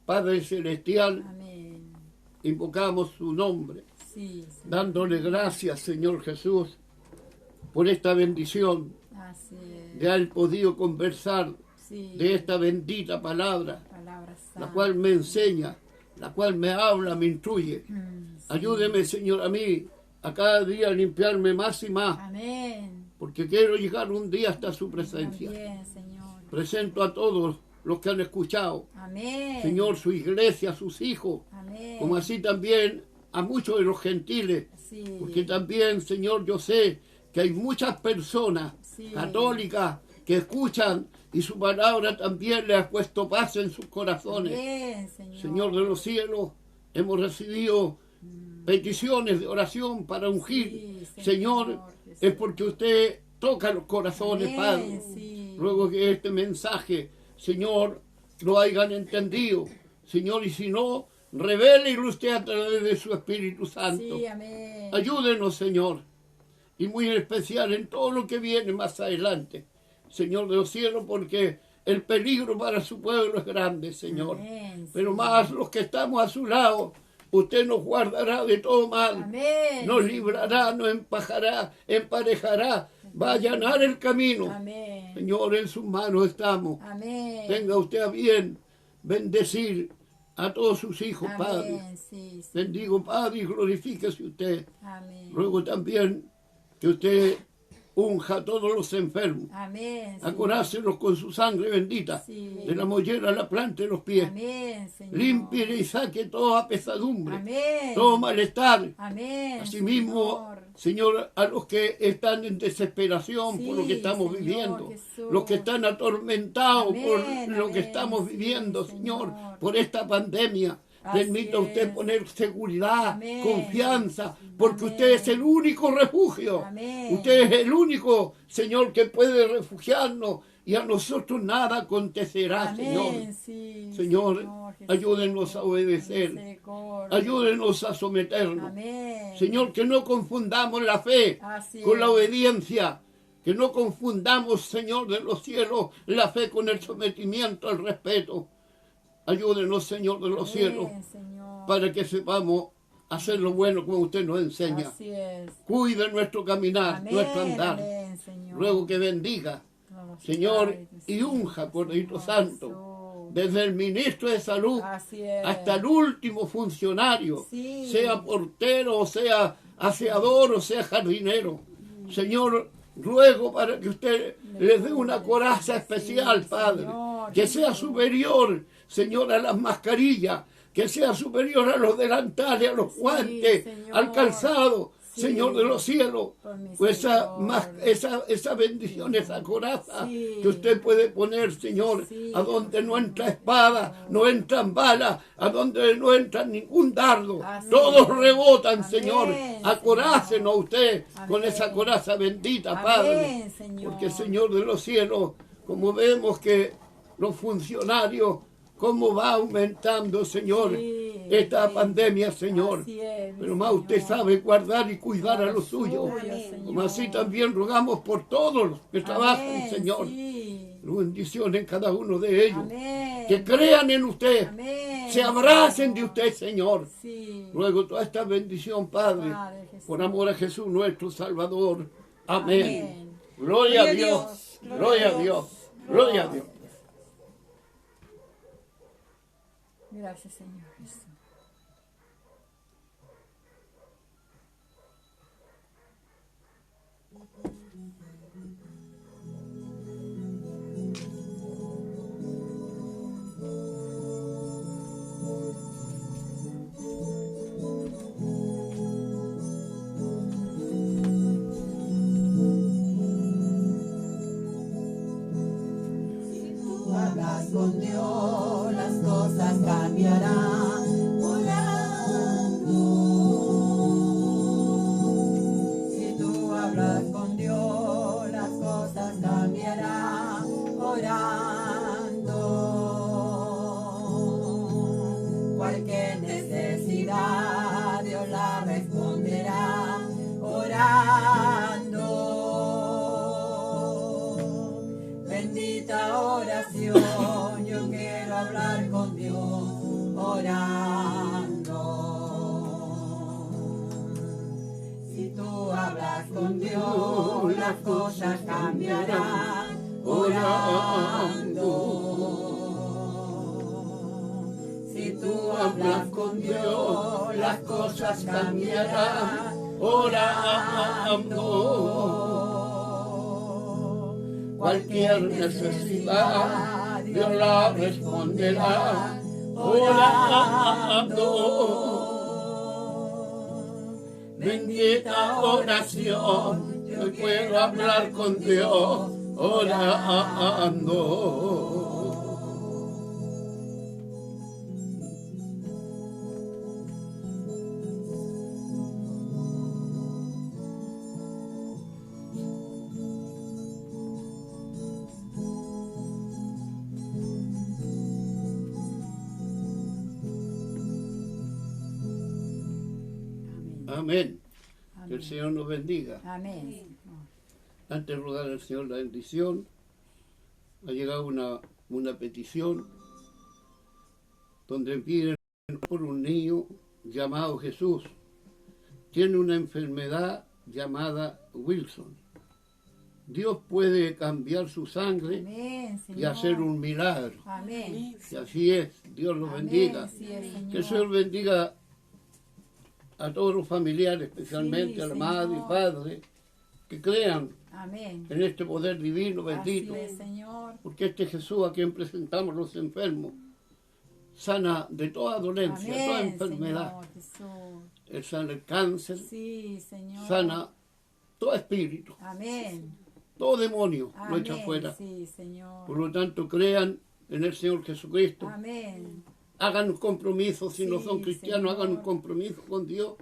Speaker 1: Padre Celestial,
Speaker 2: Amén.
Speaker 1: invocamos su nombre,
Speaker 2: Sí, Señor.
Speaker 1: dándole gracias, Señor Jesús, por esta bendición
Speaker 2: Así es.
Speaker 1: de haber podido conversar
Speaker 2: Sí.
Speaker 1: de esta bendita palabra,
Speaker 2: Palabra
Speaker 1: la
Speaker 2: santa.
Speaker 1: cual me enseña, la cual me habla, me instruye.
Speaker 2: Sí.
Speaker 1: Ayúdeme, Señor, a mí a cada día limpiarme más y más,
Speaker 2: Amén.
Speaker 1: porque quiero llegar un día hasta su presencia.
Speaker 2: También, Señor.
Speaker 1: Presento a todos los que han escuchado,
Speaker 2: Amén.
Speaker 1: Señor, su iglesia, sus hijos,
Speaker 2: Amén.
Speaker 1: como así también a muchos de los gentiles,
Speaker 2: Sí.
Speaker 1: porque también, Señor, yo sé que hay muchas personas
Speaker 2: Sí.
Speaker 1: católicas que escuchan y su palabra también le ha puesto paz en sus corazones.
Speaker 2: Amén, Señor.
Speaker 1: Señor de los cielos, hemos recibido peticiones de oración para ungir.
Speaker 2: Sí,
Speaker 1: Señor,
Speaker 2: Jesús.
Speaker 1: es porque usted toca los corazones,
Speaker 2: Amén,
Speaker 1: Padre.
Speaker 2: sí.
Speaker 1: Ruego que este mensaje, Señor, lo hayan entendido. Señor, y si no, revélelo usted a través de su Espíritu Santo.
Speaker 2: Sí, amén.
Speaker 1: Ayúdenos, Señor, y muy en especial en todo lo que viene más adelante, Señor de los cielos, porque el peligro para su pueblo es grande, Señor.
Speaker 2: Amén,
Speaker 1: Pero
Speaker 2: sí.
Speaker 1: más los que estamos a su lado, usted nos guardará de todo mal,
Speaker 2: Amén.
Speaker 1: nos librará, nos emparejará, va a allanar el camino.
Speaker 2: Amén.
Speaker 1: Señor, en sus manos estamos.
Speaker 2: Amén.
Speaker 1: Tenga usted a bien bendecir a todos sus hijos, Padre.
Speaker 2: Amén, sí, sí.
Speaker 1: Bendigo, Padre, y glorifíquese usted.
Speaker 2: Amén.
Speaker 1: Ruego también que usted unja a todos los enfermos,
Speaker 2: Amén.
Speaker 1: acuráselos con su sangre bendita,
Speaker 2: Sí.
Speaker 1: de la mollera a la planta de los pies.
Speaker 2: Amén, Señor.
Speaker 1: Limpie y saque toda pesadumbre,
Speaker 2: Amén.
Speaker 1: todo malestar.
Speaker 2: Amén.
Speaker 1: Asimismo, Señor, a los que están en desesperación por lo que
Speaker 2: Sí,
Speaker 1: estamos
Speaker 2: Señor
Speaker 1: viviendo,
Speaker 2: Jesús.
Speaker 1: los que están atormentados
Speaker 2: Amén,
Speaker 1: por lo que
Speaker 2: amén,
Speaker 1: estamos
Speaker 2: sí,
Speaker 1: viviendo, Señor,
Speaker 2: Señor.
Speaker 1: por esta pandemia.
Speaker 2: Así
Speaker 1: Permita usted
Speaker 2: es.
Speaker 1: poner seguridad,
Speaker 2: Amén.
Speaker 1: confianza, porque
Speaker 2: Amén.
Speaker 1: usted es el único refugio.
Speaker 2: Amén.
Speaker 1: Usted es el único, Señor, que puede refugiarnos y a nosotros nada acontecerá,
Speaker 2: Amén,
Speaker 1: Señor.
Speaker 2: sí,
Speaker 1: Señor,
Speaker 2: Jesús.
Speaker 1: ayúdenos a obedecer.
Speaker 2: Misericordia.
Speaker 1: Ayúdenos a someternos.
Speaker 2: Amén.
Speaker 1: Señor, que no confundamos la fe
Speaker 2: Así
Speaker 1: con
Speaker 2: es.
Speaker 1: la obediencia. Que no confundamos, Señor de los cielos, la fe con el sometimiento, el respeto. Ayúdenos, Señor de los cielos,
Speaker 2: Señor.
Speaker 1: para que sepamos hacer lo bueno como usted nos enseña.
Speaker 2: Así es.
Speaker 1: Cuide nuestro caminar,
Speaker 2: Amén,
Speaker 1: nuestro andar.
Speaker 2: amén, Señor.
Speaker 1: Ruego que bendiga, Señor, y unja, Corderito Santo, desde el ministro de salud
Speaker 2: Así es.
Speaker 1: hasta el último funcionario,
Speaker 2: Sí.
Speaker 1: sea portero, o sea aseador, o sea jardinero. Señor, ruego para que usted les dé una coraza especial, Padre,
Speaker 2: Señor,
Speaker 1: que sea superior, Señor, a las mascarillas, que sea superior a los delantales, a los guantes,
Speaker 2: Señor.
Speaker 1: al calzado,
Speaker 2: Sí.
Speaker 1: Señor de los cielos.
Speaker 2: Por mi
Speaker 1: Pues
Speaker 2: Señor.
Speaker 1: esa bendición, esa coraza
Speaker 2: Sí.
Speaker 1: que usted puede poner, Señor,
Speaker 2: Sí,
Speaker 1: a donde no
Speaker 2: Señor.
Speaker 1: entra espada, no entran balas, a donde no entra ningún dardo.
Speaker 2: Así
Speaker 1: Todos
Speaker 2: es.
Speaker 1: rebotan,
Speaker 2: Amén,
Speaker 1: Señor. Acorácenos a usted con
Speaker 2: Amén.
Speaker 1: esa coraza bendita,
Speaker 2: Amén,
Speaker 1: Padre.
Speaker 2: Señor.
Speaker 1: Porque, Señor de los cielos, como vemos que los funcionarios, cómo va aumentando, Señor,
Speaker 2: Sí,
Speaker 1: esta
Speaker 2: sí.
Speaker 1: pandemia, Señor.
Speaker 2: Así es, mi
Speaker 1: Pero más usted
Speaker 2: Señor.
Speaker 1: sabe guardar y cuidar a los
Speaker 2: Suyo,
Speaker 1: suyos.
Speaker 2: Señor.
Speaker 1: Como así también rogamos por todos los que trabajan,
Speaker 2: Amén,
Speaker 1: Señor.
Speaker 2: sí.
Speaker 1: Bendiciones en cada uno de ellos.
Speaker 2: Amén.
Speaker 1: Que crean en usted.
Speaker 2: Amén.
Speaker 1: Se abracen de
Speaker 2: Señor.
Speaker 1: usted, Señor.
Speaker 2: Sí.
Speaker 1: Luego toda esta bendición, Padre,
Speaker 2: Padre Jesús.
Speaker 1: por amor a Jesús nuestro Salvador. Amén.
Speaker 2: Amén.
Speaker 1: Gloria a Dios. Gloria a Dios. Gloria a Dios.
Speaker 2: Gracias, Señor Jesús.
Speaker 4: Hablas con Dios, las cosas cambiarán. Orando. Si tú hablas con Dios, las cosas cambiarán. Orando. Cualquier necesidad, Dios la responderá. Orando. Bendita oración, yo quiero hablar con Dios orando. Si tú hablas con Dios, las cosas cambiarán orando. Si tú hablas con Dios, las cosas cambiarán orando.
Speaker 1: Cualquier necesidad, Dios la responderá orando. Bendita oración, yo puedo hablar con Dios orando. Amén. Que el Señor nos bendiga.
Speaker 2: Amén.
Speaker 1: Antes de rogar al Señor la bendición, ha llegado una petición donde piden por un niño llamado Jesús. Tiene una enfermedad llamada Wilson. Dios puede cambiar su sangre
Speaker 2: Amén, Señor.
Speaker 1: y hacer un milagro.
Speaker 2: Amén.
Speaker 1: Y así es. Dios los bendiga.
Speaker 2: Así es, Señor.
Speaker 1: Que el Señor bendiga a todos los familiares, especialmente
Speaker 2: Sí,
Speaker 1: a la madre y
Speaker 2: Señor.
Speaker 1: padre, que crean
Speaker 2: Amén.
Speaker 1: en este poder divino bendito.
Speaker 2: Así es, Señor.
Speaker 1: Porque este Jesús a quien presentamos los enfermos sana de toda dolencia, toda
Speaker 2: Amén,
Speaker 1: enfermedad.
Speaker 2: Señor Jesús.
Speaker 1: Él sana el cáncer,
Speaker 2: Sí, Señor.
Speaker 1: sana todo espíritu,
Speaker 2: Amén.
Speaker 1: todo demonio lo
Speaker 2: Amén.
Speaker 1: echa afuera.
Speaker 2: Sí, Señor.
Speaker 1: Por lo tanto, crean en el Señor Jesucristo.
Speaker 2: Amén.
Speaker 1: Hagan un compromiso, si no
Speaker 2: Sí,
Speaker 1: son cristianos,
Speaker 2: Señor.
Speaker 1: hagan un compromiso con Dios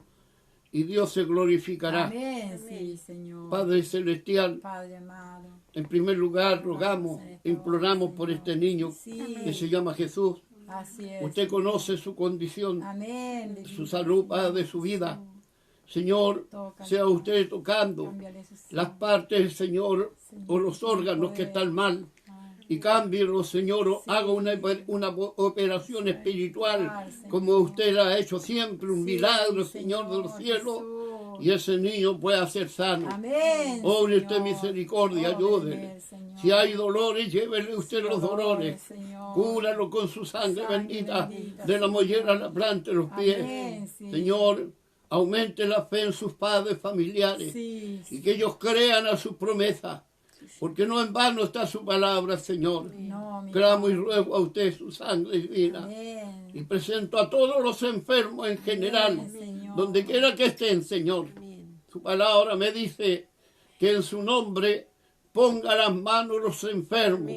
Speaker 1: y Dios se glorificará.
Speaker 2: Amén. Sí, Señor.
Speaker 1: Padre Celestial,
Speaker 2: Padre amado.
Speaker 1: en primer lugar rogamos, imploramos por este niño
Speaker 2: Sí.
Speaker 1: que se llama Jesús.
Speaker 2: Así es.
Speaker 1: Usted conoce su condición,
Speaker 2: Amén.
Speaker 1: su salud, Padre, su vida. Señor,
Speaker 2: Toca,
Speaker 1: sea usted tocando
Speaker 2: cámbiale su
Speaker 1: las partes, Señor, o los órganos que están mal. Y cámbielo, Señor, o haga una operación espiritual, como usted la ha hecho siempre, un milagro, Señor de los cielos, y ese niño pueda ser sano.
Speaker 2: Amén.
Speaker 1: Obre usted misericordia, ayúdele. Si hay dolores, llévele usted los dolores. Cúralo con su sangre bendita, de la mollera a la planta de los pies. Señor, aumente la fe en sus padres familiares y que ellos crean a su promesa. Porque no en vano está su palabra, Señor. Clamo y ruego a usted su sangre divina. Y presento a todos los enfermos en general, donde quiera que estén, Señor. Su palabra me dice que en su nombre ponga las manos los enfermos.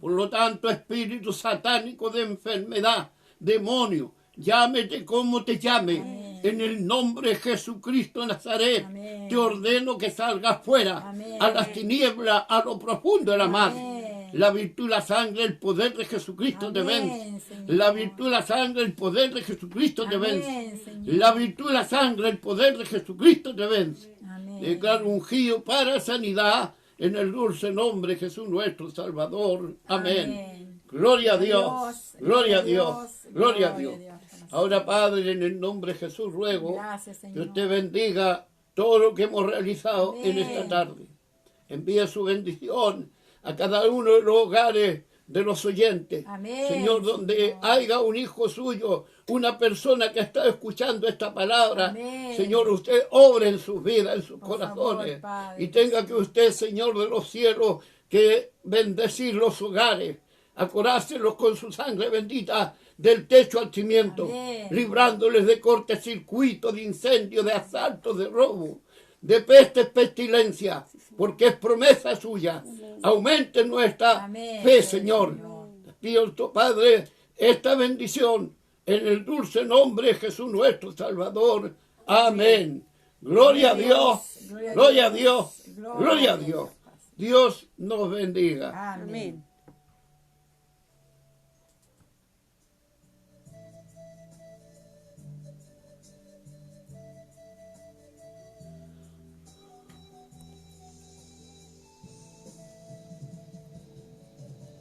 Speaker 1: Por lo tanto, espíritu satánico de enfermedad, demonio, llámete como te llame. En el nombre de Jesucristo de Nazaret, te ordeno que salgas fuera a las tinieblas, a lo profundo de la mar. La virtud, la sangre, el poder de Jesucristo te vence. La virtud, la sangre, el poder de Jesucristo te vence. La virtud, la sangre, el poder de Jesucristo te vence. Declaro ungido para sanidad en el dulce nombre de Jesús nuestro Salvador. Amén. Gloria a Dios, gloria a Dios, gloria a Dios. Ahora, Padre, en el nombre de Jesús ruego que usted bendiga todo lo que hemos realizado en esta tarde. Envíe su bendición a cada uno de los hogares de los oyentes. Señor, donde haya un hijo suyo, una persona que está escuchando esta palabra, Señor, usted obre en sus vidas, en sus corazones. Y tenga que usted, Señor de los cielos, que bendecir los hogares, acorárselos con su sangre bendita del techo al cimiento, librándoles de cortocircuito, de incendio, de asalto, de robo, de peste, pestilencia, porque es promesa suya. Aumente nuestra fe, Señor. Pido, Padre, esta bendición en el dulce nombre de Jesús nuestro Salvador. Amén. Gloria a Dios, gloria a Dios, gloria a Dios. Dios nos bendiga.
Speaker 3: Amén.